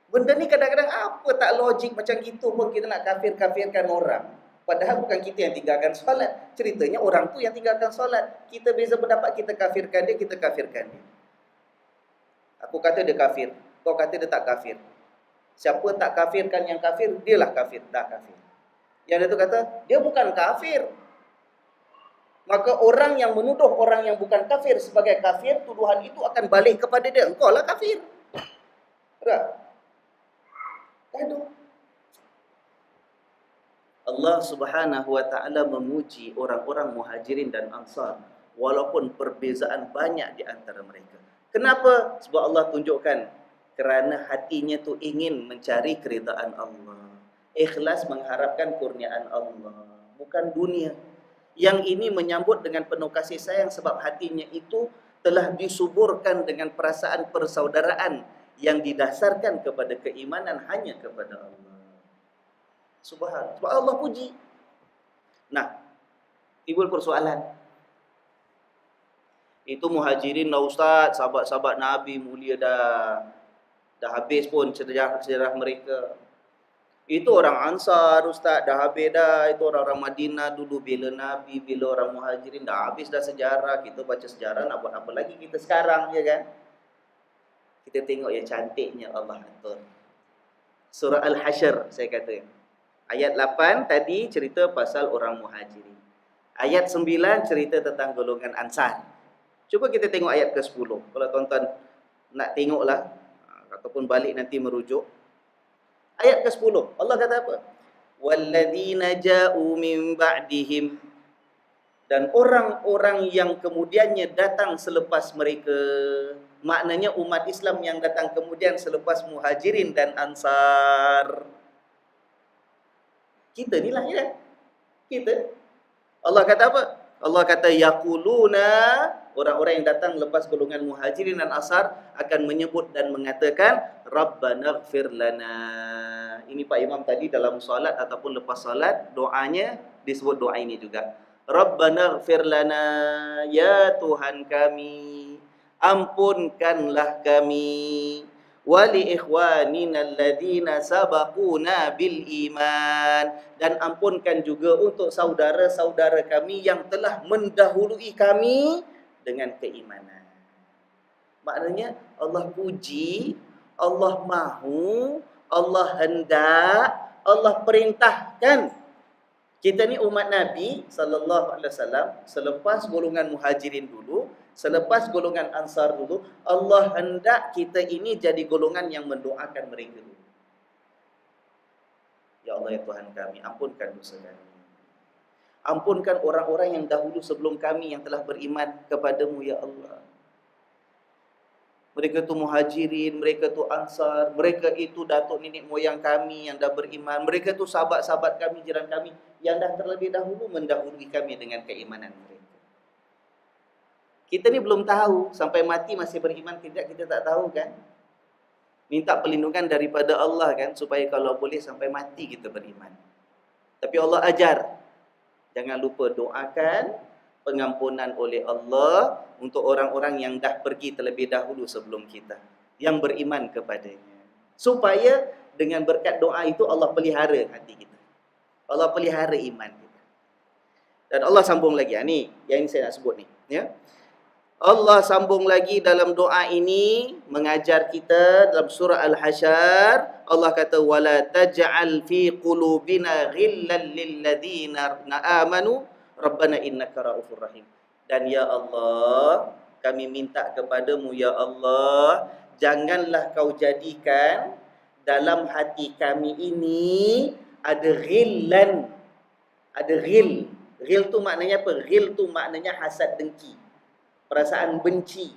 Benda ni kadang-kadang apa tak logik macam gitu pun kita nak kafirkan orang. Padahal bukan kita yang tinggalkan solat. Ceritanya orang tu yang tinggalkan solat. Kita beza pendapat, kita kafirkan dia, kita kafirkan dia. Aku kata dia kafir, kau kata dia tak kafir. Siapa tak kafirkan yang kafir, dialah kafir, dah kafir. Yang dia tu kata, dia bukan kafir. Maka orang yang menuduh orang yang bukan kafir sebagai kafir, tuduhan itu akan balik kepada dia. Engkau lah kafir. Tak? Aduh. Allah Subhanahu Wa Taala memuji orang-orang Muhajirin dan Ansar walaupun perbezaan banyak di antara mereka. Kenapa? Sebab Allah tunjukkan kerana hatinya tu ingin mencari keridaan Allah, ikhlas mengharapkan kurniaan Allah, bukan dunia. Yang ini menyambut dengan penuh kasih sayang sebab hatinya itu telah disuburkan dengan perasaan persaudaraan yang didasarkan kepada keimanan hanya kepada Allah. Subhanallah. Sebab Allah puji. Nah, timbul persoalan. Itu muhajirin lah Ustaz, sahabat-sahabat Nabi mulia dah habis pun sejarah mereka. Itu orang Ansar Ustaz, dah habis dah. Itu orang-orang Madinah dulu bila Nabi, bila orang muhajirin, dah habis dah sejarah. Kita baca sejarah, nak buat apa lagi kita sekarang, ya kan? Kita tengok yang cantiknya Allah atur. Surah Al-Hasyr saya kata. Ayat 8 tadi cerita pasal orang muhajirin. Ayat 9 cerita tentang golongan Ansar. Cuba kita tengok ayat ke-10. Kalau tuan-tuan nak tengoklah, ataupun balik nanti merujuk. Ayat ke-10, Allah kata apa? Walladzina ja'u min ba'dihim, dan orang-orang yang kemudiannya datang selepas mereka. Maknanya umat Islam yang datang kemudian selepas muhajirin dan Ansar. Kita ni lah, ya. Kita. Allah kata apa? Allah kata yaquluna, orang-orang yang datang lepas golongan muhajirin dan ansar akan menyebut dan mengatakan Rabbana ighfir lana. Ini Pak Imam tadi dalam solat ataupun lepas solat, doanya disebut doa ini juga. Rabbana ighfir lana, ya Tuhan kami, ampunkanlah kami, wali ikhwanina alladzina sabaquna bil iman, dan ampunkan juga untuk saudara-saudara kami yang telah mendahului kami dengan keimanan. Maknanya Allah puji, Allah mahu, Allah hendak, Allah perintahkan. Kita ni umat Nabi sallallahu alaihi wasallam, selepas golongan muhajirin dulu, selepas golongan ansar dulu, Allah hendak kita ini jadi golongan yang mendoakan mereka dulu. Ya Allah, ya Tuhan kami, ampunkan dosa kami. Ampunkan orang-orang yang dahulu sebelum kami yang telah beriman kepadamu, ya Allah. Mereka tu muhajirin, mereka tu ansar, mereka itu datuk nenek moyang kami yang dah beriman, mereka tu sahabat-sahabat kami, jiran kami yang dah terlebih dahulu mendahului kami dengan keimanan mereka. Kita ni belum tahu, sampai mati masih beriman tidak, kita tak tahu kan. Minta perlindungan daripada Allah kan, supaya kalau boleh sampai mati kita beriman. Tapi Allah ajar, jangan lupa doakan pengampunan oleh Allah untuk orang-orang yang dah pergi terlebih dahulu sebelum kita, yang beriman kepadanya. Supaya dengan berkat doa itu Allah pelihara hati kita, Allah pelihara iman kita. Dan Allah sambung lagi, ni yang saya nak sebut ni, ya. Allah sambung lagi dalam doa ini mengajar kita dalam surah Al-Hasyr. Allah kata wala taj'al fi qulubina ghillan lil ladzina amanu rabbana innaka raufur rahim. Dan ya Allah, kami minta kepadamu ya Allah, janganlah kau jadikan dalam hati kami ini ada ghillan, ada ghil. Ghil tu maknanya apa? Ghil tu maknanya hasad dengki, perasaan benci.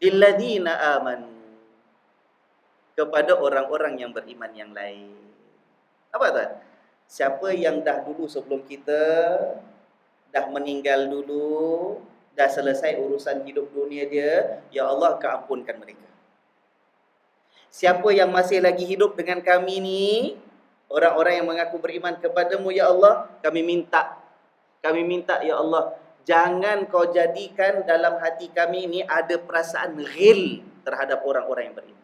Lilladzina amanu, kepada orang-orang yang beriman yang lain. Apa tu? Siapa yang dah dulu sebelum kita, dah meninggal dulu, dah selesai urusan hidup dunia dia, ya Allah kau ampunkan mereka. Siapa yang masih lagi hidup dengan kami ni, orang-orang yang mengaku beriman kepadamu ya Allah, kami minta ya Allah, jangan kau jadikan dalam hati kami ini ada perasaan ghil terhadap orang-orang yang beriman.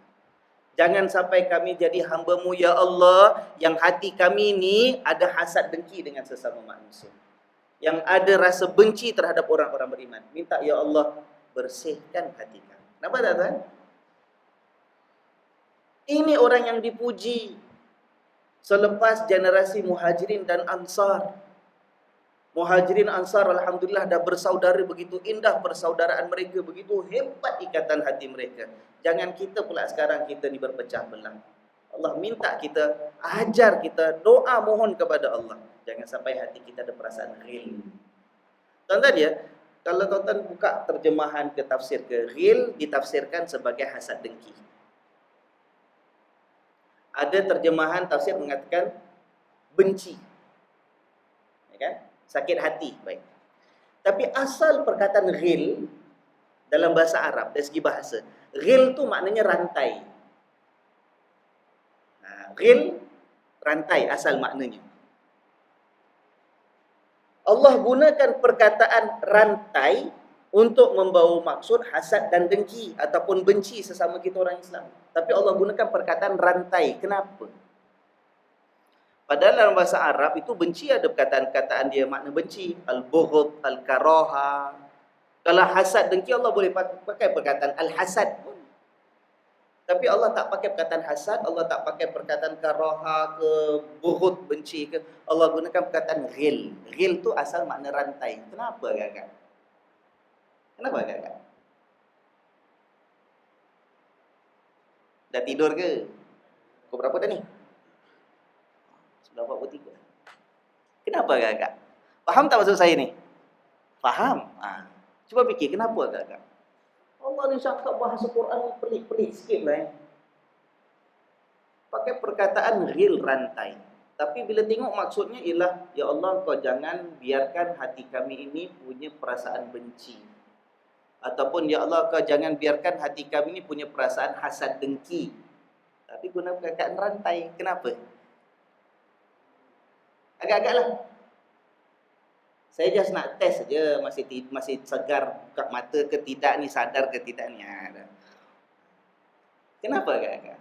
Jangan sampai kami jadi hamba-Mu ya Allah, yang hati kami ini ada hasad dengki dengan sesama manusia, yang ada rasa benci terhadap orang-orang beriman. Minta ya Allah, bersihkan hati kami. Nampak tak tuan? Ini orang yang dipuji selepas generasi muhajirin dan ansar. Muhajirin ansar alhamdulillah dah bersaudara, begitu indah persaudaraan mereka, begitu hebat ikatan hati mereka. Jangan kita pula sekarang kita ni berpecah belah. Allah minta kita, ajar kita, doa mohon kepada Allah, jangan sampai hati kita ada perasaan ghil. Tuan-tuan ya, kalau tuan-tuan buka terjemahan ke tafsir ke, ghil ditafsirkan sebagai hasad dengki. Ada terjemahan tafsir mengatakan benci, ya kan? Sakit hati, baik. Tapi asal perkataan ghil dalam bahasa Arab, dari segi bahasa, ghil tu maknanya rantai. Ghil, rantai asal maknanya. Allah gunakan perkataan rantai untuk membawa maksud hasad dan dengki ataupun benci sesama kita orang Islam. Tapi Allah gunakan perkataan rantai. Kenapa? Padahal dalam bahasa Arab itu benci ada perkataan-perkataan dia makna benci. Al-bughd, al-karaha. Kalau hasad dengki Allah boleh pakai perkataan al-hasad pun. Tapi Allah tak pakai perkataan hasad, Allah tak pakai perkataan karaha ke bughd benci ke. Allah gunakan perkataan ghil. Ghil tu asal makna rantai. Kenapa agak-agak? Kenapa agak-agak? Dah tidur ke? Pukul berapa dah ni? 9:43. Kenapa agak-agak? Faham tak maksud saya ni? Faham? Cuba fikir kenapa agak-agak? Allah ni cakap bahasa Quran pelik-pelik sikit lah. Pakai perkataan ghil, rantai. Tapi bila tengok maksudnya ialah, ya Allah kau jangan biarkan hati kami ini punya perasaan benci. Ataupun ya Allah kau jangan biarkan hati kami ini punya perasaan hasad dengki. Tapi guna perkataan rantai. Kenapa? Agak-agak lah. Saya just nak test saja, masih segar buka mata ke tidak ni, sadar ke tidak ni. Kenapa agak-agak?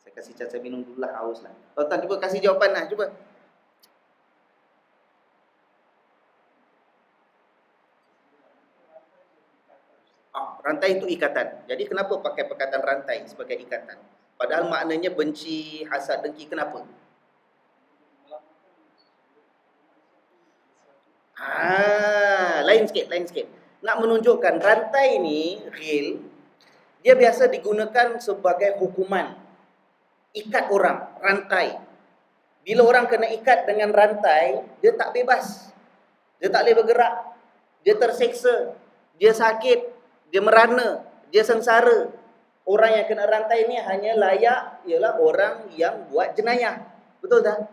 Saya kasih cara minum dulu lah, haus lah. Tuan-tuan cuba kasih jawapan lah, cuba. Rantai itu ikatan. Jadi kenapa pakai perkataan rantai sebagai ikatan? Padahal maknanya benci, hasad, dengki. Kenapa? Lain sikit. Nak menunjukkan rantai ni, ghil, dia biasa digunakan sebagai hukuman. Ikat orang, rantai. Bila orang kena ikat dengan rantai, dia tak bebas. Dia tak boleh bergerak. Dia terseksa. Dia sakit. Dia merana. Dia sengsara. Orang yang kena rantai ni hanya layak ialah orang yang buat jenayah. Betul tak?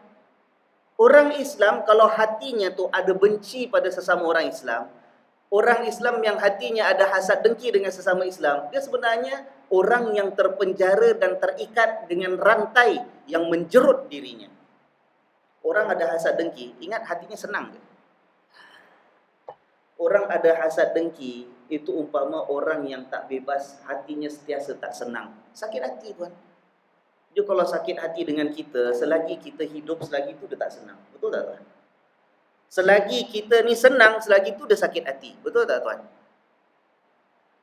Orang Islam kalau hatinya tu ada benci pada sesama orang Islam, orang Islam yang hatinya ada hasad dengki dengan sesama Islam, dia sebenarnya orang yang terpenjara dan terikat dengan rantai yang menjerut dirinya. Orang ada hasad dengki, ingat hatinya senang ke? Orang ada hasad dengki itu umpama orang yang tak bebas, hatinya sentiasa tak senang. Sakit hati tuan. Dia kalau sakit hati dengan kita, selagi kita hidup, selagi itu dia tak senang. Betul tak tuan? Selagi kita ni senang, selagi itu dia sakit hati. Betul tak tuan?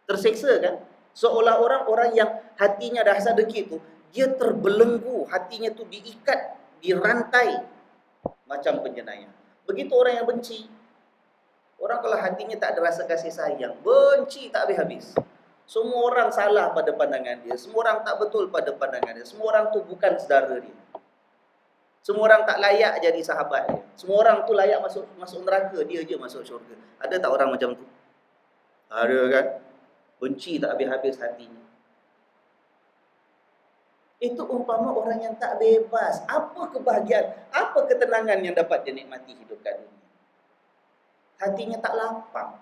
Terseksa kan? Seolah orang yang hatinya dah hasad dengki itu, dia terbelenggu, hatinya tu diikat, dirantai macam penjenayah. Begitu orang yang benci. Orang kalau hatinya tak ada rasa kasih sayang, benci tak habis-habis. Semua orang salah pada pandangan dia. Semua orang tak betul pada pandangan dia. Semua orang tu bukan saudara dia. Semua orang tak layak jadi sahabat dia. Semua orang tu layak masuk neraka, dia je masuk syurga. Ada tak orang macam tu? Ada kan? Benci tak habis-habis hatinya. Itu umpama orang yang tak bebas. Apa kebahagiaan, apa ketenangan yang dapat dia nikmati hidup kat dunia? Hatinya tak lapang.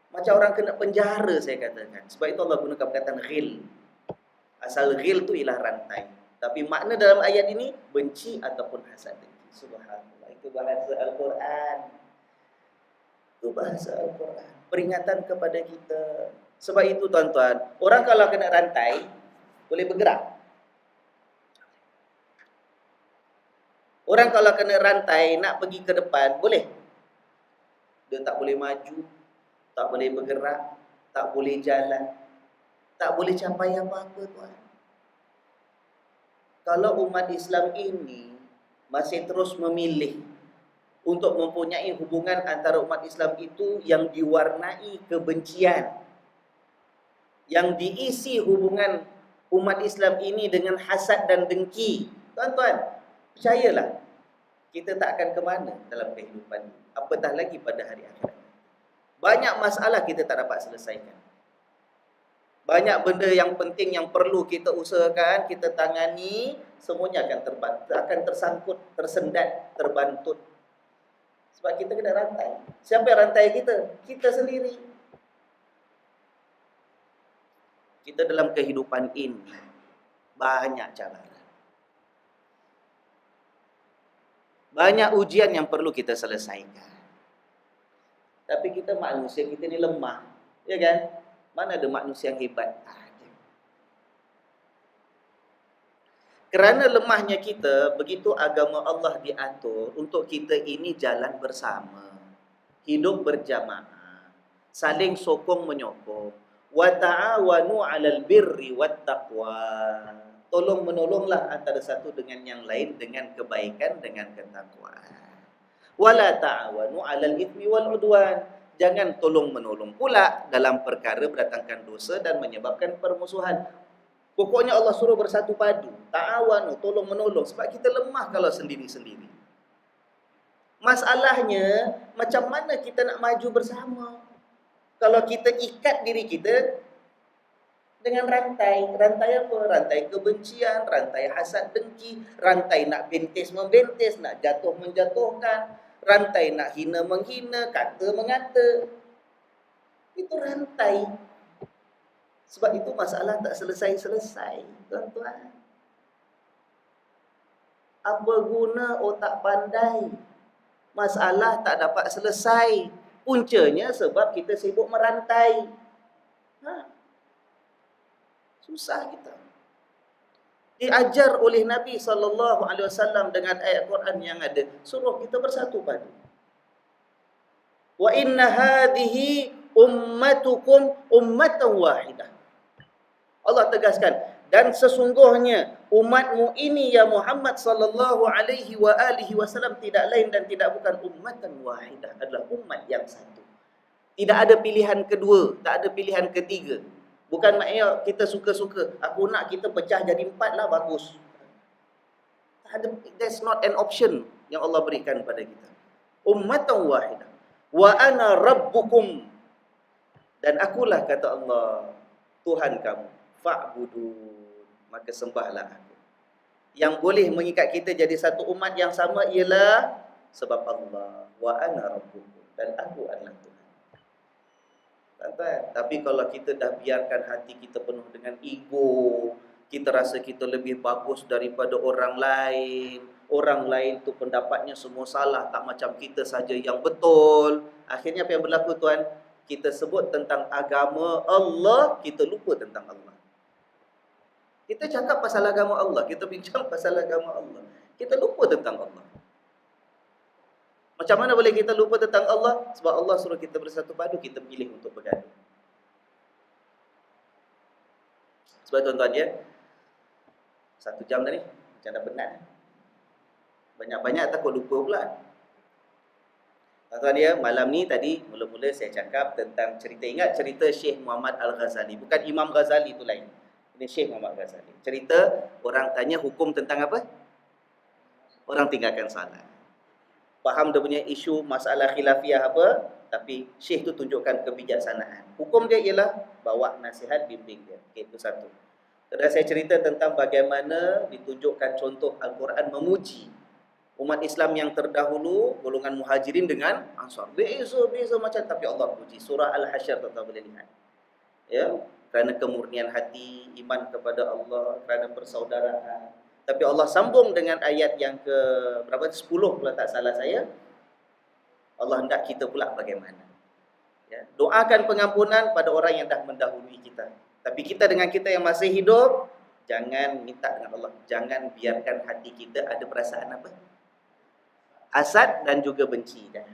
Macam orang kena penjara, saya katakan. Sebab itu Allah gunakan perkataan ghil. Asal ghil tu ialah rantai. Tapi makna dalam ayat ini, benci ataupun hasad dengki. Subhanallah. Itu bahasa Al-Quran. Itu bahasa Al-Quran. Peringatan kepada kita. Sebab itu tuan-tuan, orang kalau kena rantai, boleh bergerak. Orang kalau kena rantai, nak pergi ke depan, boleh. Dia tak boleh maju, tak boleh bergerak, tak boleh jalan, tak boleh capai apa-apa tuan. Kalau umat Islam ini masih terus memilih untuk mempunyai hubungan antara umat Islam itu yang diwarnai kebencian, yang diisi hubungan umat Islam ini dengan hasad dan dengki, tuan-tuan, percayalah, kita tak akan ke mana dalam kehidupan ini, apatah lagi pada hari akhirat. Banyak masalah kita tak dapat selesaikan. Banyak benda yang penting yang perlu kita usahakan, kita tangani, semuanya akan tersangkut, tersendat, terbantut. Sebab kita kena rantai. Siapa yang rantai kita? Kita sendiri. Kita dalam kehidupan ini banyak cabaran. Banyak ujian yang perlu kita selesaikan. Tapi kita manusia, kita ni lemah. Ya kan? Mana ada manusia yang hebat? Ada. Kerana lemahnya kita, begitu agama Allah diatur untuk kita ini jalan bersama. Hidup berjamaah. Saling sokong menyokong. Wa ta'awanu 'alal birri wat taqwa. Tolong menolonglah antara satu dengan yang lain dengan kebaikan, dengan ketakwaan. Wala ta'awanu 'alal itsmi wal 'udwan. Jangan tolong menolong pula dalam perkara berdatangkan dosa dan menyebabkan permusuhan. Pokoknya Allah suruh bersatu padu. Ta'awanu, tolong menolong, sebab kita lemah kalau sendiri-sendiri. Masalahnya, macam mana kita nak maju bersama? Kalau kita ikat diri kita dengan rantai. Rantai apa? Rantai kebencian, rantai hasad dengki, rantai nak bentis membentis, nak jatuh menjatuhkan, rantai nak hina menghina, kata mengata. Itu rantai. Sebab itu masalah tak selesai-selesai, tuan-tuan. Apa guna otak pandai? Masalah tak dapat selesai. Puncanya sebab kita sibuk merantai. Susah kita. Diajar oleh Nabi SAW dengan ayat Quran yang ada, suruh kita bersatu padu. Wa inna hadhihi ummatukum ummatan wahidah. Allah tegaskan, dan sesungguhnya umatmu ini ya Muhammad sallallahu alaihi wasallam tidak lain dan tidak bukan ummatan wahidah, adalah umat yang satu. Tidak ada pilihan kedua, tak ada pilihan ketiga. Bukan maknanya kita suka-suka, aku nak kita pecah jadi 4 lah, bagus. That's not an option yang Allah berikan pada kita. Ummatan wahidah. Wa ana rabbukum. Dan akulah, kata Allah, Tuhan kamu. Fa'budun, maka sembahlah aku. Yang boleh mengikat kita jadi satu umat yang sama ialah sebab Allah. Wa ana rabbukum, dan aku adalah Tuhan. Tapi kalau kita dah biarkan hati kita penuh dengan ego, kita rasa kita lebih bagus daripada orang lain tu pendapatnya semua salah, tak macam kita saja yang betul. Akhirnya apa yang berlaku, tuan? Kita sebut tentang agama Allah, kita lupa tentang Allah. Kita cakap pasal agama Allah, kita bincang pasal agama Allah, kita lupa tentang Allah. Macam mana boleh kita lupa tentang Allah? Sebab Allah suruh kita bersatu padu, kita pilih untuk bergaduh. Sebab tuan-tuan ya, 1 jam dah ni, macam dah penat. Banyak-banyak takut lupa pula. Tuan-tuan ya, malam ni tadi mula-mula saya cakap tentang cerita. Ingat cerita Syekh Muhammad Al-Ghazali. Bukan Imam Ghazali tu lain. Ini Syekh Muhammad Ghazali. Cerita orang tanya hukum tentang apa? Orang tinggalkan salat. Faham dia punya isu masalah khilafiyah apa, tapi Syekh tu tunjukkan kebijaksanaan. Hukum dia ialah bawa nasihat, bimbing dia. Okay, itu satu. Kedua, saya cerita tentang bagaimana ditunjukkan contoh Al-Quran memuji umat Islam yang terdahulu, golongan muhajirin dengan ansar. Beza macam, tapi Allah puji. Surah Al-Hasyr tuan-tuan boleh lihat. Ya, kerana kemurnian hati, iman kepada Allah, kerana persaudaraan. Tapi Allah sambung dengan ayat yang ke berapa? 10 kalau tak salah saya. Allah hendak kita pula bagaimana? Ya, doakan pengampunan pada orang yang dah mendahului kita. Tapi kita dengan kita yang masih hidup, jangan minta dengan Allah. Jangan biarkan hati kita ada perasaan apa? Hasad dan juga benci. Dan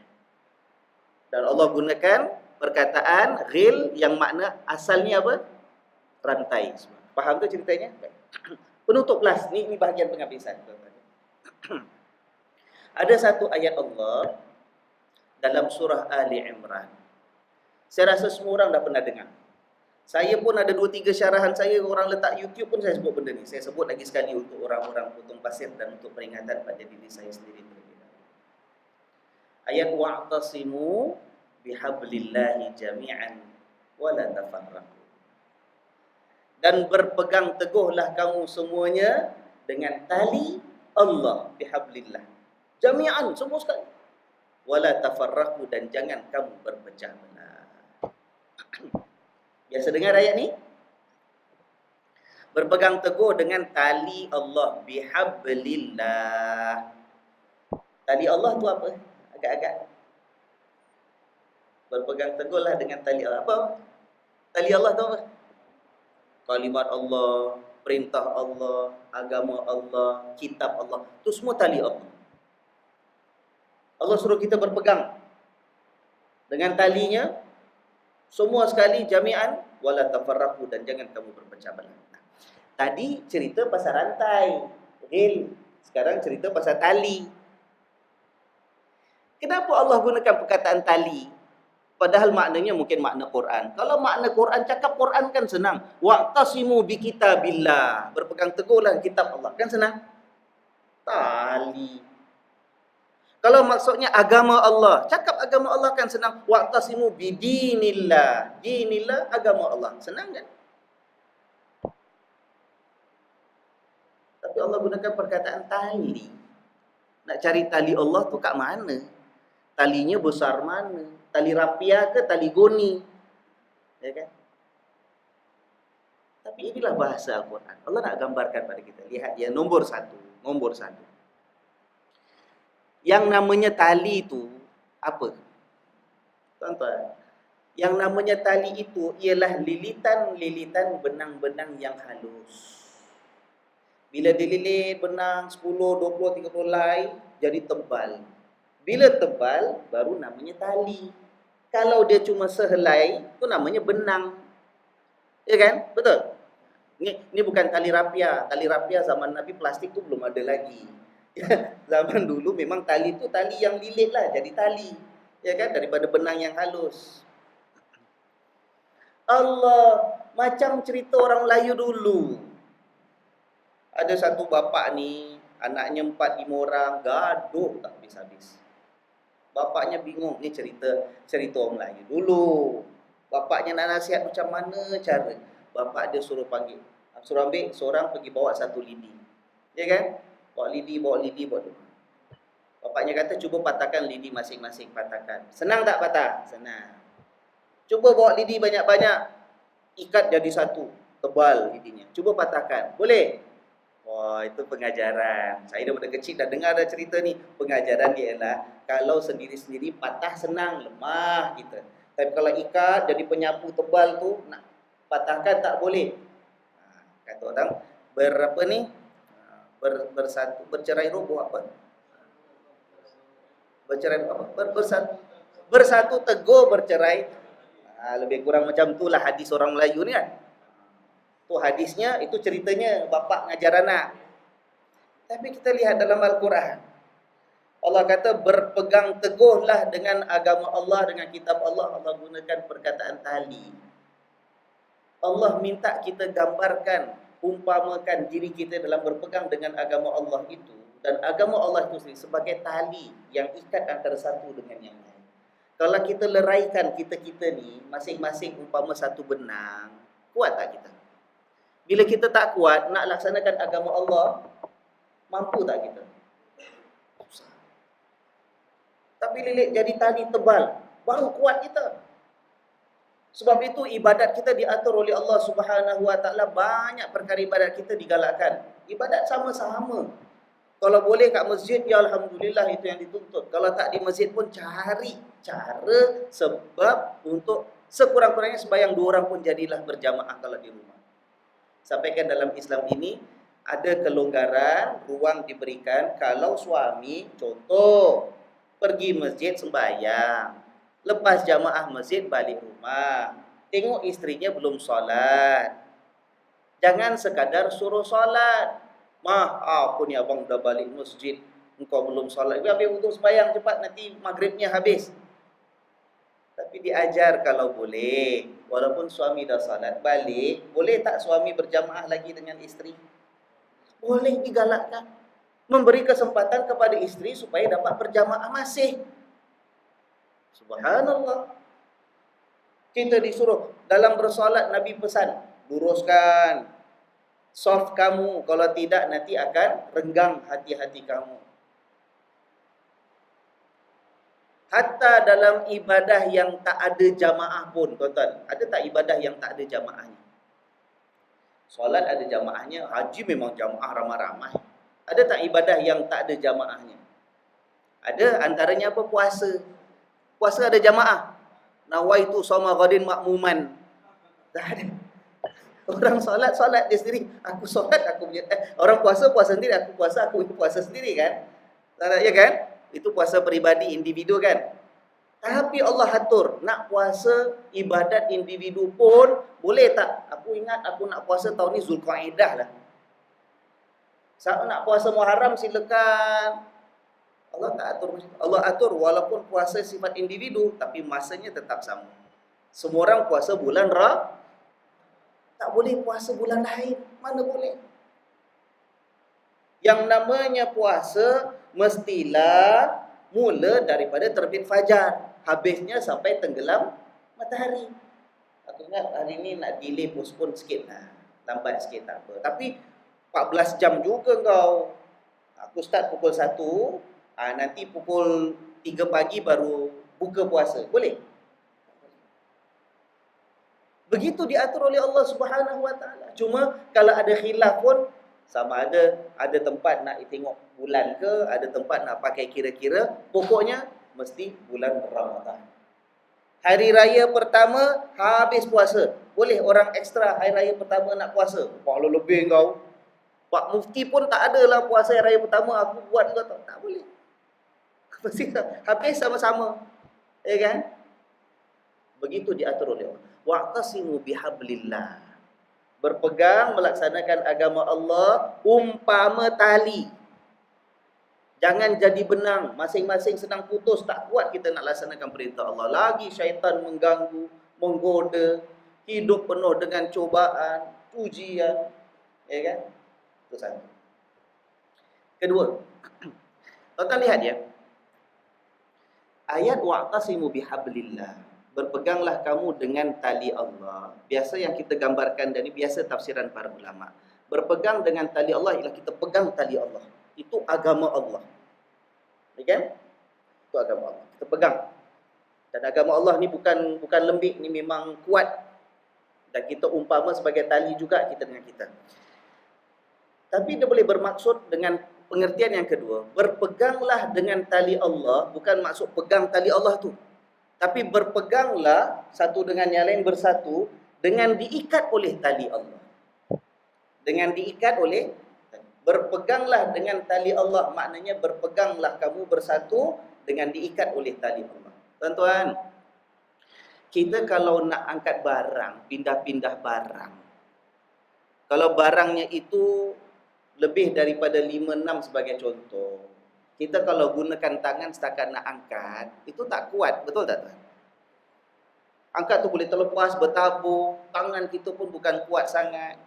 Allah gunakan perkataan ghil yang makna asalnya apa? Rantai. Faham tu ceritanya? Penutup kelas, ni bahagian penghabisan. Ada satu ayat Allah dalam surah Ali Imran. Saya rasa semua orang dah pernah dengar. Saya pun ada 2-3 syarahan saya, orang letak YouTube pun saya sebut benda ni. Saya sebut lagi sekali untuk orang-orang Potong Pasir dan untuk peringatan pada diri saya sendiri. Ayat wa'tasimu bihablillahi jami'an wa la tafarraqu. Dan berpegang teguhlah kamu semuanya dengan tali Allah, bihablillah. Jami'an, semua sekali. Wala tafarraqu, dan jangan kamu berpecah belah. Biasa dengar ayat ni? Berpegang teguh dengan tali Allah, bihablillah. Tali Allah tu apa? Agak-agak berpegang teguhlah dengan tali Allah. Apa? Tali Allah tu apa? Kalimat Allah, perintah Allah, agama Allah, kitab Allah. Itu semua tali Allah. Allah suruh kita berpegang dengan talinya, semua sekali jami'an, wala tafarraqu, dan jangan kamu berpecah belah. Tadi cerita pasal rantai, rel. Sekarang cerita pasal tali. Kenapa Allah gunakan perkataan tali? Padahal maknanya mungkin makna Quran. Kalau makna Quran, cakap Quran kan senang. Wa'tasimu bi kitabillah. Berpegang teguhlah kitab Allah. Kan senang. Tali. Kalau maksudnya agama Allah, cakap agama Allah kan senang. Wa'tasimu bi dinillah. Dinillah agama Allah. Senang kan? Tapi Allah gunakan perkataan tali. Nak cari tali Allah tu kat mana? Talinya besar mana? Tali rapia ke tali goni? Ya kan? Tapi inilah bahasa Al-Quran. Allah nak gambarkan pada kita. Lihat ya, nombor satu. Yang namanya tali itu apa? Tuan-tuan, yang namanya tali itu ialah lilitan-lilitan benang-benang yang halus. Bila dililit benang 10, 20, 30 helai, jadi tebal. Bila tebal, baru namanya tali. Kalau dia cuma sehelai, itu namanya benang. Ya kan? Betul? Ini bukan tali rapia. Tali rapia zaman Nabi plastik tu belum ada lagi. Zaman dulu memang tali tu tali yang lilit lah, jadi tali. Ya kan? Daripada benang yang halus. Allah, macam cerita orang Melayu dulu. Ada satu bapak ni, anaknya 4-5 orang, gaduh tak habis-habis. Bapaknya bingung, ni cerita orang Melayu dulu. Bapaknya nak nasihat macam mana cara. Bapak dia suruh panggil, suruh ambil seorang pergi bawa satu lidi. Ya kan? Bawa lidi. Bapaknya kata cuba patahkan lidi masing-masing, patahkan. Senang tak patah? Senang. Cuba bawa lidi banyak-banyak, ikat jadi satu, tebal lidinya. Cuba patahkan. Boleh? Wah, itu pengajaran. Saya daripada kecil dah dengar dah cerita ni. Pengajaran dia ialah kalau sendiri-sendiri patah senang, lemah kita. Tapi kalau ikat jadi penyapu tebal tu, nak patahkan tak boleh. Kata orang berapa ni? Bersatu, bercerai roboh apa? Bercerai apa? Bersatu teguh bercerai. Lebih kurang macam itulah hadis orang Melayu ni kan. Tu hadisnya, itu ceritanya bapak ngajar anak. Tapi kita lihat dalam Al-Quran, Allah kata berpegang teguhlah dengan agama Allah, dengan kitab Allah. Allah gunakan perkataan tali. Allah minta kita gambarkan, umpamakan diri kita dalam berpegang dengan agama Allah itu, dan agama Allah itu sendiri sebagai tali yang ikat antara satu dengan yang lain. Kalau kita leraikan kita ni masing-masing umpama satu benang, kuat tak kita? Bila kita tak kuat nak laksanakan agama Allah, mampu tak kita? Susah. Tapi lilit jadi tali tebal, baru kuat kita. Sebab itu ibadat kita diatur oleh Allah Subhanahu Wa Taala. Banyak perkara ibadat kita digalakkan. Ibadat sama-sama. Kalau boleh kat masjid, ya alhamdulillah, itu yang dituntut. Kalau tak di masjid pun cari cara, sebab untuk sekurang-kurangnya sembahyang 2 orang pun jadilah berjamaah kalau di rumah. Sampaikan dalam Islam ini ada kelonggaran, ruang diberikan kalau suami contoh pergi masjid sembahyang, lepas jamaah masjid balik rumah, tengok isterinya belum solat, jangan sekadar suruh solat. Apa ni abang dah balik masjid, engkau belum solat, habis untuk sembahyang cepat, nanti maghribnya habis. Tapi diajar kalau boleh, walaupun suami dah salat balik, boleh tak suami berjamaah lagi dengan isteri? Boleh, digalakkan. Memberi kesempatan kepada isteri supaya dapat berjamaah masih. Subhanallah. Kita disuruh dalam bersolat, Nabi pesan, luruskan saf kamu, kalau tidak nanti akan renggang hati-hati kamu. Hatta dalam ibadah yang tak ada jamaah pun, tuan-tuan, ada tak ibadah yang tak ada jamaahnya? Solat ada jamaahnya, haji memang jamaah ramai-ramai. Ada tak ibadah yang tak ada jamaahnya? Ada antaranya apa? Puasa. Puasa ada jamaah. Nawaitu shauma ghadin makmuman. Tak ada. Orang solat dia sendiri. Aku solat, aku punya. Orang puasa sendiri. Aku puasa, aku puasa sendiri kan. Tak ya kan? Itu puasa peribadi, individu kan. Tapi Allah atur, nak puasa ibadat individu pun boleh tak? Aku ingat aku nak puasa tahun ni Zulqaidah lah. Saat nak puasa Muharram silakan. Allah tak atur. Allah atur walaupun puasa sifat individu, tapi masanya tetap sama. Semua orang puasa bulan tak boleh puasa bulan lain. Mana boleh? Yang namanya puasa mestilah mula daripada terbit fajar, habisnya sampai tenggelam matahari. Aku ingat hari ni nak delay postpone sikit lah. Lambat sikit tak apa. Tapi 14 jam juga kau. Aku start pukul 1, nanti pukul 3 pagi baru buka puasa. Boleh? Begitu diatur oleh Allah Subhanahu Wa Taala. Cuma kalau ada khilaf pun, sama ada tempat nak tengok bulan ke, ada tempat nak pakai kira-kira, pokoknya mesti bulan Ramadan. Hari raya pertama habis puasa. Boleh orang ekstra hari raya pertama nak puasa. Pahala lebih kau. Pak Mufti pun tak adalah puasa hari raya pertama aku buat kau tahu. Tak boleh. Mesti habis sama-sama. Ya kan? Begitu diatur oleh Allah. Wa'tasimu bihablillah. Berpegang melaksanakan agama Allah umpama tali. Jangan jadi benang, masing-masing sedang putus, tak kuat kita nak laksanakan perintah Allah. Lagi syaitan mengganggu, menggoda, hidup penuh dengan cubaan, ujian. Ya kan? Itu satu. Kedua, tuan-tuan lihat ya. Ayat wa'tasimu bihablillah. Berpeganglah kamu dengan tali Allah. Biasa yang kita gambarkan dan ini biasa tafsiran para ulama. Berpegang dengan tali Allah ialah kita pegang tali Allah. Itu agama Allah. Ya kan? Itu agama Allah. Kita pegang. Dan agama Allah ni bukan lembik, ni memang kuat. Dan kita umpama sebagai tali juga kita dengan kita. Tapi dia boleh bermaksud dengan pengertian yang kedua. Berpeganglah dengan tali Allah, bukan maksud pegang tali Allah tu. Tapi berpeganglah satu dengan yang lain bersatu dengan diikat oleh tali Allah. Dengan diikat oleh, berpeganglah dengan tali Allah, maknanya berpeganglah kamu bersatu dengan diikat oleh tali Allah. Tuan-tuan, kita kalau nak angkat barang, pindah-pindah barang, kalau barangnya itu lebih daripada 5-6 sebagai contoh, kita kalau gunakan tangan setakat nak angkat, itu tak kuat, betul tak tuan? Angkat tu boleh terlepas, bertabur, tangan kita pun bukan kuat sangat.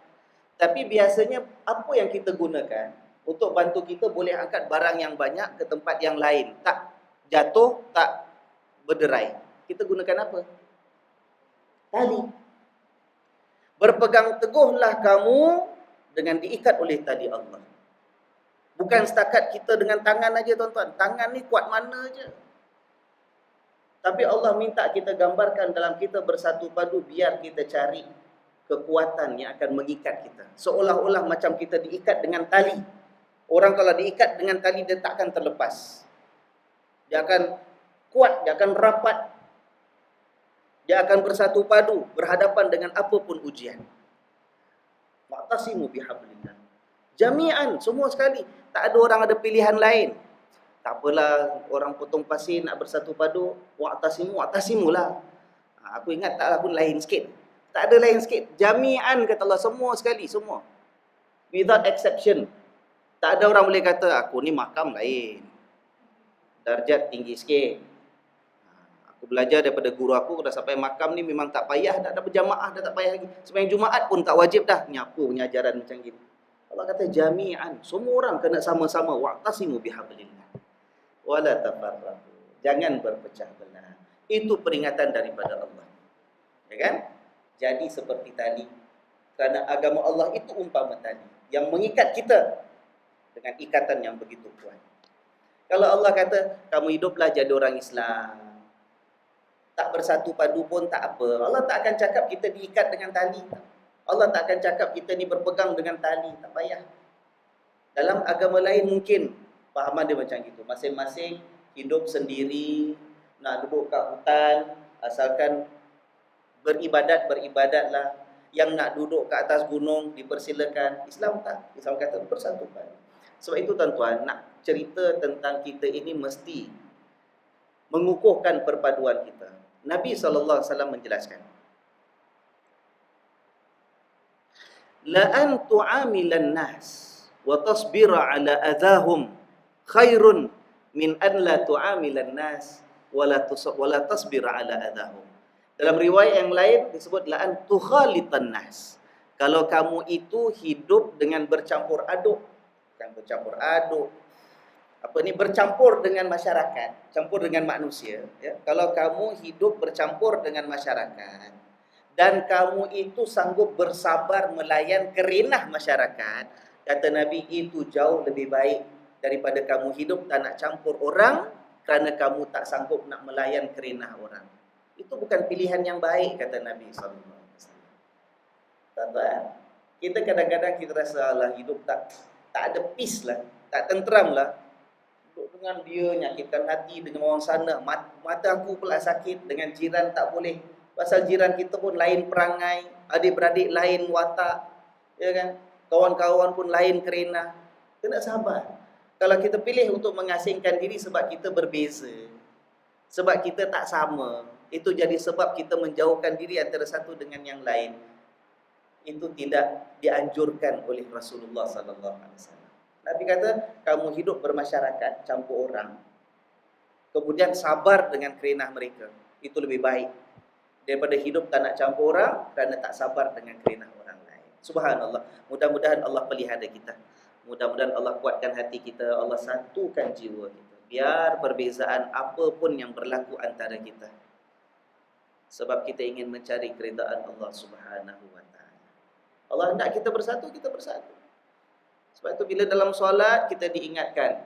Tapi biasanya apa yang kita gunakan untuk bantu kita boleh angkat barang yang banyak ke tempat yang lain, tak jatuh, tak berderai. Kita gunakan apa? Tali. Berpegang teguhlah kamu dengan diikat oleh tali Allah. Bukan setakat kita dengan tangan aja tuan-tuan. Tangan ni kuat mana aja. Tapi Allah minta kita gambarkan dalam kita bersatu padu, biar kita cari kekuatan yang akan mengikat kita. Seolah-olah macam kita diikat dengan tali. Orang kalau diikat dengan tali, dia takkan terlepas. Dia akan kuat, dia akan rapat. Dia akan bersatu padu, berhadapan dengan apapun ujian. Wa'tasimu bihablillah. Jami'an, semua sekali. Tak ada orang ada pilihan lain. Tak apalah, orang potong pasir nak bersatu padu, wa'tasimu lah. Aku ingat taklah pun lain sikit. Tak ada lain sikit. Jami'an kata Allah, semua sekali, semua. Without exception. Tak ada orang boleh kata, aku ni makam lain. Darjat tinggi sikit. Aku belajar daripada guru aku, dah sampai makam ni memang tak payah, dah berjamaah, dah tak payah lagi. Sembahyang Jumaat pun tak wajib dah. Nyapu punya ajaran macam gini. Allah kata jami'an, semua orang kena sama-sama, wa'tasimu bihablillah wala tafarraqu. Jangan berpecah belah. Itu peringatan daripada Allah. Ya kan? Jadi seperti tali. Kerana agama Allah itu umpama tali yang mengikat kita dengan ikatan yang begitu kuat. Kalau Allah kata, kamu hiduplah jadi orang Islam, tak bersatu padu pun tak apa. Allah tak akan cakap kita diikat dengan tali. Allah tak akan cakap kita ni berpegang dengan tali. Tak payah. Dalam agama lain mungkin fahaman dia macam gitu. Masing-masing hidup sendiri, nak duduk kat hutan, asalkan beribadatlah. Yang nak duduk kat atas gunung dipersilakan. Islam tak. Islam kata persatukan. Sebab itu tuan-tuan, nak cerita tentang kita ini mesti mengukuhkan perpaduan kita. Nabi SAW menjelaskan, la an tu'amilan nas wa tasbira ala adahum khairun min an la tu'amilan nas wa la tasbira ala adahum. Dalam riwayat yang lain disebut la an tukhalitan nas. Kalau kamu itu hidup dengan bercampur aduk, bukan bercampur aduk, bercampur dengan masyarakat, campur dengan manusia, ya. Kalau kamu hidup bercampur dengan masyarakat dan kamu itu sanggup bersabar melayan kerenah masyarakat, kata Nabi, itu jauh lebih baik daripada kamu hidup tak nak campur orang kerana kamu tak sanggup nak melayan kerenah orang. Itu bukan pilihan yang baik, kata Nabi SAW. Tuan-tuan, kita kadang-kadang kita rasa lah hidup tak ada peace lah, tak tenteram lah. Duduk dengan dia, nyakitkan hati dengan orang sana, mata aku pula sakit, dengan jiran tak boleh. Pasal jiran kita pun lain perangai, adik-beradik lain watak, ya kan? Kawan-kawan pun lain kerenah. Kena sabar. Kalau kita pilih untuk mengasingkan diri sebab kita berbeza, sebab kita tak sama, itu jadi sebab kita menjauhkan diri antara satu dengan yang lain. Itu tidak dianjurkan oleh Rasulullah SAW. Nabi kata, kamu hidup bermasyarakat, campur orang, kemudian sabar dengan kerenah mereka, itu lebih baik daripada hidup tak nak campur orang kerana tak sabar dengan kerenah orang lain. Subhanallah. Mudah-mudahan Allah pelihara kita. Mudah-mudahan Allah kuatkan hati kita, Allah satukan jiwa kita. Biar perbezaan apapun yang berlaku antara kita, sebab kita ingin mencari keridaan Allah Subhanahu wa taala. Allah hendak kita bersatu, kita bersatu. Sebab itu bila dalam solat kita diingatkan,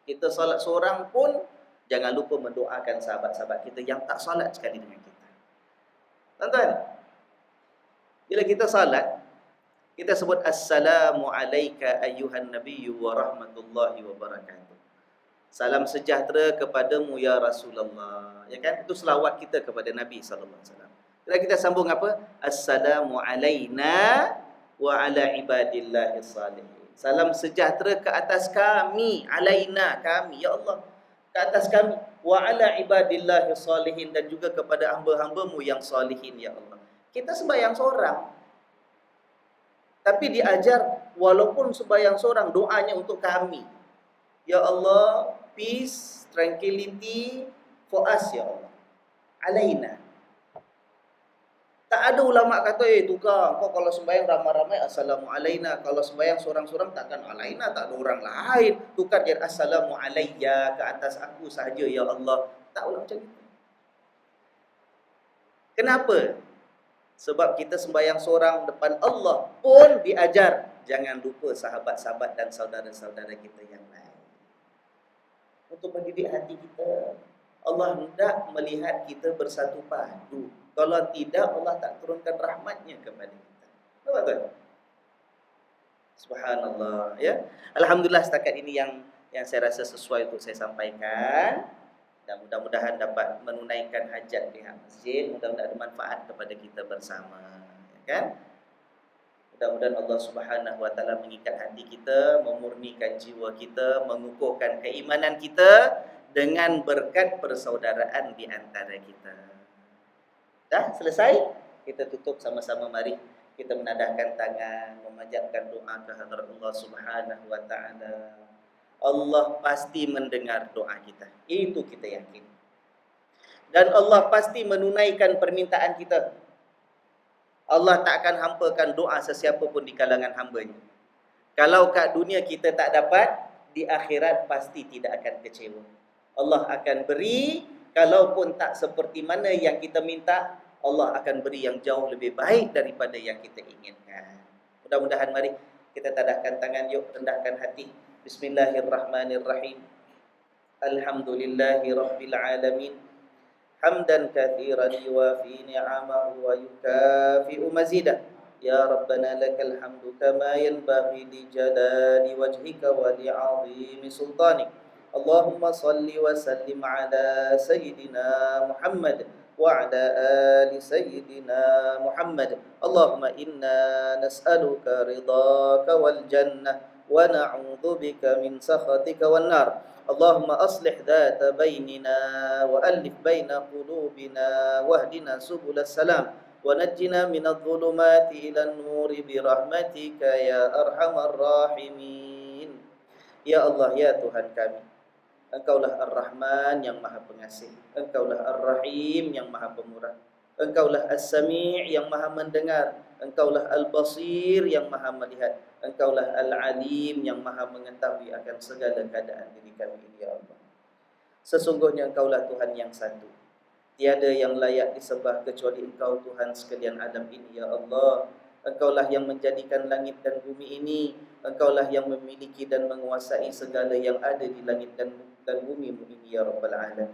kita solat seorang pun jangan lupa mendoakan sahabat-sahabat kita yang tak solat sekali dengan kita. Tuan-tuan, bila kita solat, kita sebut assalamu alayka ayyuhan nabiyyu wa rahmatullahi wa barakatuh. Salam sejahtera kepadamu ya Rasulullah. Ya kan? Itu selawat kita kepada Nabi sallallahu alaihi wasallam. Kita sambung apa? Assalamu alayna wa ala ibadillahis salihin. Salam sejahtera ke atas kami, alaina, kami, ya Allah, ke atas kami, wa ala ibadillahis salihin, dan juga kepada hamba-hambamu yang salihin, ya Allah. Kita sembahyang seorang, tapi diajar walaupun sembahyang seorang, doanya untuk kami. Ya Allah, peace, tranquility for us, ya Allah. Alaina. Tak ada ulama kata, tukar, kau kalau sembahyang ramai-ramai assalamu alaina, kalau sembahyang seorang-seorang takkan alaina, tak ada orang lain. Tukar jadi assalamu alayya, ke atas aku sahaja ya Allah. Tak ulang macam itu. Kenapa? Sebab kita sembahyang seorang depan Allah pun diajar jangan lupa sahabat-sahabat dan saudara-saudara kita yang lain. Untuk mendidik hati kita. Allah hendak melihat kita bersatu padu. Kalau tidak, Allah tak turunkan rahmatnya kepada kita. Nampak tak? Subhanallah, ya. Alhamdulillah setakat ini yang saya rasa sesuai untuk saya sampaikan. Dan mudah-mudahan dapat menunaikan hajat pihak masjid. Mudah-mudahan ada manfaat kepada kita bersama, ya kan? Mudah-mudahan Allah Subhanahu wa taala mengikat hati kita, memurnikan jiwa kita, mengukuhkan keimanan kita dengan berkat persaudaraan di antara kita. Dah selesai? Kita tutup sama-sama, mari kita menadahkan tangan, memanjatkan doa ke hadirat Allah Subhanahu wa taala. Allah pasti mendengar doa kita. Itu kita yakin. Dan Allah pasti menunaikan permintaan kita. Allah tak akan hampakan doa sesiapa pun di kalangan hamba-Nya. Kalau kat dunia kita tak dapat, di akhirat pasti tidak akan kecewa. Allah akan beri, kalaupun tak seperti mana yang kita minta, Allah akan beri yang jauh lebih baik daripada yang kita inginkan. Mudah-mudahan mari kita tadahkan tangan, yuk rendahkan hati. Bismillahirrahmanirrahim. Alhamdulillahi rabbil alamin. Hamdan katsiran yuwafi ni'amahu wa yukafi'u mazidah. Ya Rabbana lakal hamdu kama yanbaghi li jalali wajhika wa li'azimi sultanik. اللهم صل وسلم على سيدنا محمد وعلى آل سيدنا محمد. اللهم إنا نسألك رضاك والجنة ونعوذ بك من سخطك والنار. اللهم أصلح ذات بيننا وألف بين قلوبنا واهدنا سبل السلام ونجنا من الظلمات إلى النور برحمتك يا أرحم الراحمين. Ya Allah, ya Tuhan kami, Engkaulah Ar-Rahman yang Maha Pengasih, Engkaulah Ar-Rahim yang Maha Pemurah, Engkaulah As-Sami' yang Maha Mendengar, Engkaulah Al-Basir yang Maha Melihat, Engkaulah Al-Alim yang Maha Mengetahui akan segala keadaan diri kami ini, ya Allah. Sesungguhnya Engkaulah Tuhan yang satu, tiada yang layak disembah kecuali Engkau Tuhan sekalian alam ini, ya Allah. Engkaulah yang menjadikan langit dan bumi ini, Engkaulah yang memiliki dan menguasai segala yang ada di langit dan bumi-Mu ini, ya Rabbal Alamin.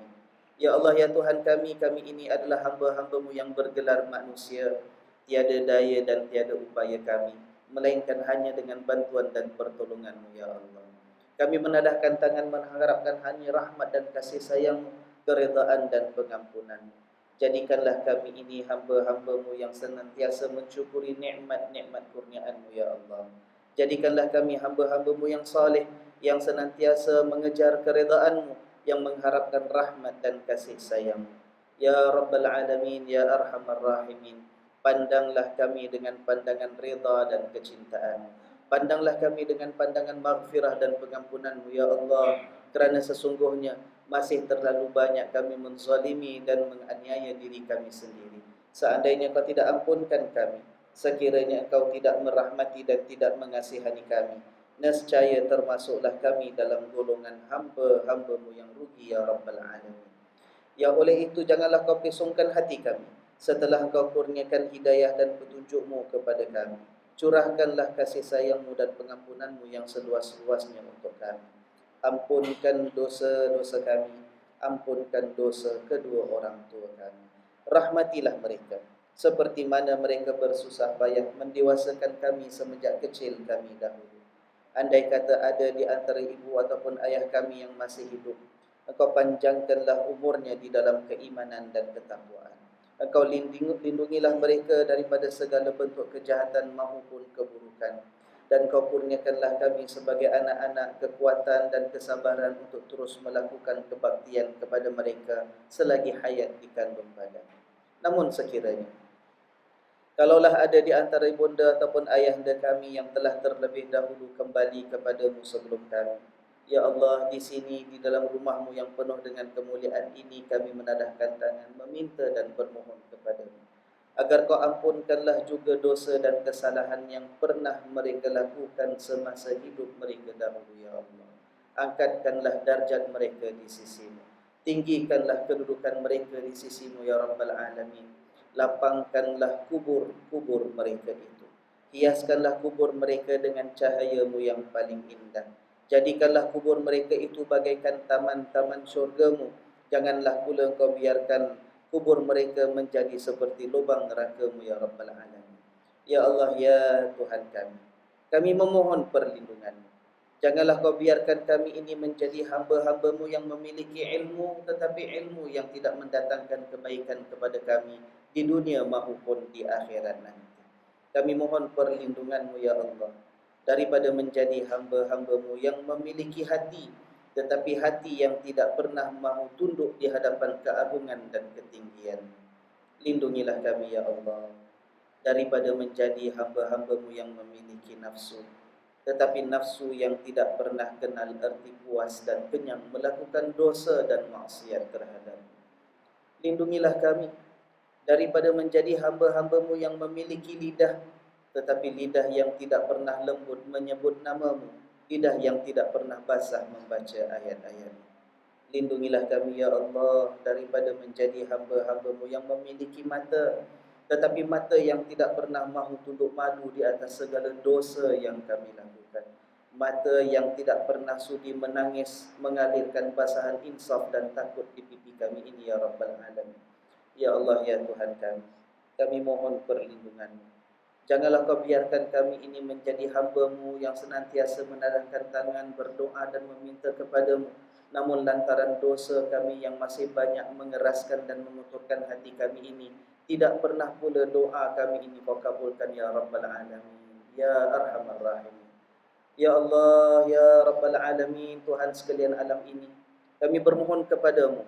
Ya Allah, ya Tuhan kami ini adalah hamba-hamba-Mu yang bergelar manusia. Tiada daya dan tiada upaya kami, melainkan hanya dengan bantuan dan pertolongan-Mu, ya Allah. Kami menadahkan tangan mengharapkan hanya rahmat dan kasih sayang-Mu, keredaan dan pengampunan-Mu. Jadikanlah kami ini hamba-hamba-Mu yang senantiasa mensyukuri nikmat-nikmat kurniaan-Mu, ya Allah. Jadikanlah kami hamba-hamba-Mu yang saleh, yang senantiasa mengejar keredaan-Mu, yang mengharapkan rahmat dan kasih sayang. Ya Rabbal Alamin, Ya Arhamar Rahimin, pandanglah kami dengan pandangan reda dan kecintaan. Pandanglah kami dengan pandangan maghfirah dan pengampunan-Mu, ya Allah, kerana sesungguhnya masih terlalu banyak kami menzalimi dan menganiaya diri kami sendiri. Seandainya Kau tidak ampunkan kami, sekiranya Engkau tidak merahmati dan tidak mengasihani kami, nescaya termasuklah kami dalam golongan hamba-hamba-Mu yang rugi, ya Rabbal Alamin. Ya oleh itu janganlah Kau pesongkan hati kami setelah Engkau kurniakan hidayah dan petunjuk-Mu kepada kami. Curahkanlah kasih sayang-Mu dan pengampunan-Mu yang seluas-luasnya untuk kami. Ampunkan dosa-dosa kami, ampunkan dosa kedua orang tua kami. Rahmatilah mereka, seperti mana mereka bersusah payah mendewasakan kami semenjak kecil kami dahulu. Andai kata ada di antara ibu ataupun ayah kami yang masih hidup, Engkau panjangkanlah umurnya di dalam keimanan dan ketakwaan. Engkau lindungilah mereka daripada segala bentuk kejahatan maupun keburukan. Dan Kau kurniakanlah kami sebagai anak-anak kekuatan dan kesabaran untuk terus melakukan kebaktian kepada mereka selagi hayat di kandung badan. Namun sekiranya kalaulah ada di antara ibunda ataupun ayahanda kami yang telah terlebih dahulu kembali kepadamu sebelum kami, ya Allah, di sini, di dalam rumah-Mu yang penuh dengan kemuliaan ini, kami menadahkan tangan, meminta dan bermohon kepada-Mu, agar Kau ampunkanlah juga dosa dan kesalahan yang pernah mereka lakukan semasa hidup mereka dahulu, ya Allah. Angkatkanlah darjat mereka di sisi-Mu. Tinggikanlah kedudukan mereka di sisi-Mu, ya Rabbal Alamin. Lapangkanlah kubur-kubur mereka itu. Hiaskanlah kubur mereka dengan cahaya-Mu yang paling indah. Jadikanlah kubur mereka itu bagaikan taman-taman syurga-Mu. Janganlah pula Engkau biarkan kubur mereka menjadi seperti lubang neraka-Mu, ya Rabbal Alamin. Ya Allah, ya Tuhan kami memohon perlindungan-Mu. Janganlah Kau biarkan kami ini menjadi hamba-hamba-Mu yang memiliki ilmu, tetapi ilmu yang tidak mendatangkan kebaikan kepada kami di dunia maupun di akhirat nanti. Kami mohon perlindungan-Mu, ya Allah, daripada menjadi hamba-hamba-Mu yang memiliki hati, tetapi hati yang tidak pernah mahu tunduk di hadapan keagungan dan ketinggian. Lindungilah kami, ya Allah, daripada menjadi hamba-hamba-Mu yang memiliki nafsu, tetapi nafsu yang tidak pernah kenal erti puas dan kenyang melakukan dosa dan maksiat terhadap-Mu. Lindungilah kami daripada menjadi hamba-hamba-Mu yang memiliki lidah, tetapi lidah yang tidak pernah lembut menyebut nama-Mu, lidah yang tidak pernah basah membaca ayat-ayat-Mu. Lindungilah kami, ya Allah, daripada menjadi hamba-hamba-Mu yang memiliki mata, tetapi mata yang tidak pernah mahu tunduk malu di atas segala dosa yang kami lakukan. Mata yang tidak pernah sudi menangis, mengalirkan basahan insaf dan takut di pipi kami ini, ya Rabbal Alamin. Ya Allah, ya Tuhan kami mohon perlindungan-Mu. Janganlah Kau biarkan kami ini menjadi hamba-Mu yang senantiasa menadahkan tangan, berdoa dan meminta kepada-Mu, namun lantaran dosa kami yang masih banyak mengeraskan dan menguturkan hati kami ini, tidak pernah pula doa kami ini kau kabulkan ya Rabbal Alamin, ya Arhamar Rahimin. Ya Allah, ya Rabbal Alamin, Tuhan sekalian alam ini, kami bermohon kepadamu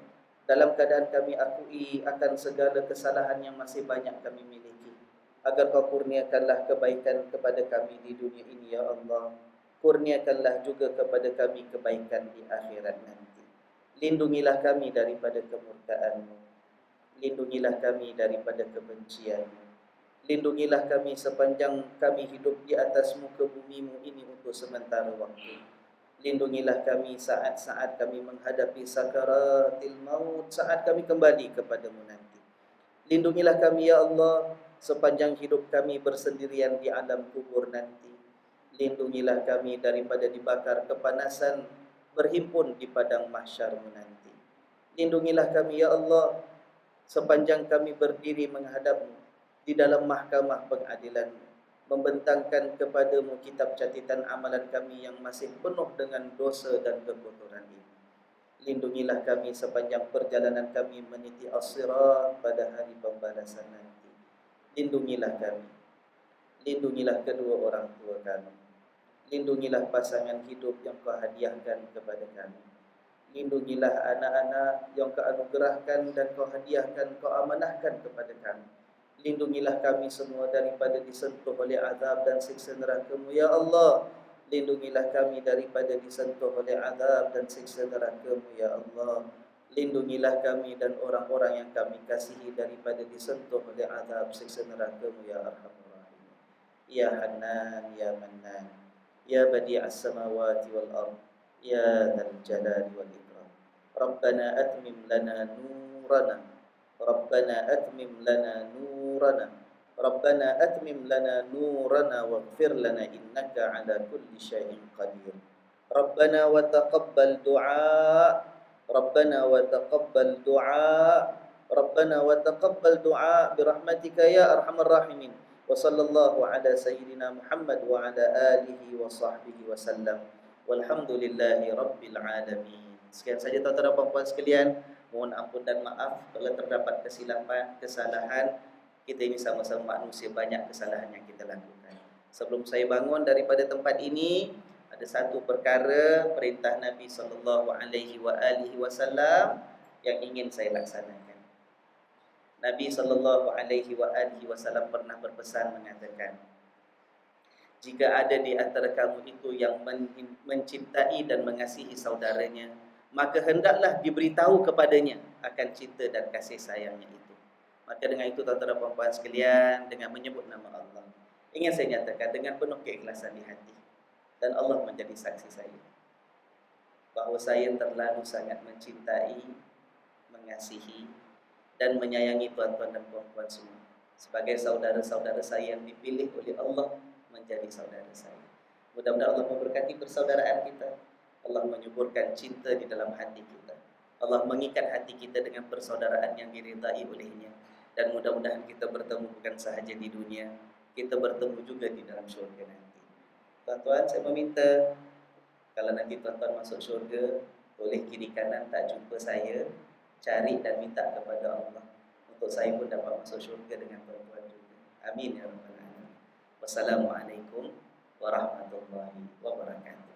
dalam keadaan kami akui akan segala kesalahan yang masih banyak kami miliki, agar kau kurniakanlah kebaikan kepada kami di dunia ini ya Allah. Kurniakanlah juga kepada kami kebaikan di akhirat nanti. Lindungilah kami daripada kemurkaan-Mu. Lindungilah kami daripada kebencian-Mu. Lindungilah kami sepanjang kami hidup di atas muka bumi-Mu ini untuk sementara waktu. Lindungilah kami saat-saat kami menghadapi sakaratil maut, saat kami kembali kepada-Mu nanti. Lindungilah kami ya Allah sepanjang hidup kami bersendirian di alam kubur nanti. Lindungilah kami daripada dibakar kepanasan berhimpun di padang mahsyar-Mu nanti. Lindungilah kami ya Allah sepanjang kami berdiri menghadap-Mu di dalam mahkamah pengadilan-Mu, membentangkan kepadamu kitab catatan amalan kami yang masih penuh dengan dosa dan kekotoran ini. Lindungilah kami sepanjang perjalanan kami meniti as-sirat pada hari pembalasan nanti. Lindungilah kami. Lindungilah kedua orang tua kami. Lindungilah pasangan hidup yang kau hadiahkan kepada kami. Lindungilah anak-anak yang kau anugerahkan dan kau hadiahkan, kau amanahkan kepada kami. Lindungilah kami semua daripada disentuh oleh azab dan siksa neraka-Mu ya Allah. Lindungilah kami daripada disentuh oleh azab dan siksa neraka-Mu ya Allah. Lindungilah kami dan orang-orang yang kami kasihi daripada disentuh oleh azab siksa neraka-Mu ya Arhamar Rahimin. Ya Hannan, ya Mannan, ya Badi'as samawati wal ard, ya Dzal Jalali wal Ikram. Rabbana atmim lana nurana, Rabbana atmim lana nurana, Rabbana atmim lana nurana waghfir lana innaka ala kulli syai'in qadir. Rabbana wa taqabbal du'a, Rabbana wa taqabbal du'a, Rabbana wa taqabbal du'a birahmatika ya arhamar rahimin. Wa sallallahu ala sayyidina Muhammad wa ala alihi wa sahbihi wa sallam. Walhamdulillahi rabbil alamin. Sekian saja tuan-tuan dan puan-puan sekalian. Mohon ampun dan maaf kalau terdapat kesilapan, kesalahan. Kita ini sama-sama manusia, banyak kesalahan yang kita lakukan. Sebelum saya bangun daripada tempat ini, ada satu perkara perintah Nabi SAW yang ingin saya laksanakan. Nabi SAW pernah berpesan mengatakan, jika ada di antara kamu itu yang mencintai dan mengasihi saudaranya, maka hendaklah diberitahu kepadanya akan cinta dan kasih sayangnya itu. Maka dengan itu tuan-tuan dan puan-puan sekalian, dengan menyebut nama Allah, ingin saya nyatakan dengan penuh keikhlasan di hati, dan Allah menjadi saksi saya, bahawa saya terlalu sangat mencintai, mengasihi dan menyayangi tuan-tuan dan puan-puan semua sebagai saudara-saudara saya yang dipilih oleh Allah menjadi saudara saya. Mudah-mudahan Allah memberkati persaudaraan kita. Allah menyuburkan cinta di dalam hati kita. Allah mengikat hati kita dengan persaudaraan yang diridai olehnya. Dan mudah-mudahan kita bertemu bukan sahaja di dunia, kita bertemu juga di dalam syurga nanti. Tuan-tuan, saya meminta, kalau nanti tuan-tuan masuk syurga, boleh kiri kanan tak jumpa saya, cari dan minta kepada Allah, untuk saya pun dapat masuk syurga dengan tuan-tuan juga. Amin ya Rabbal Alamin. Wassalamualaikum warahmatullahi wabarakatuh.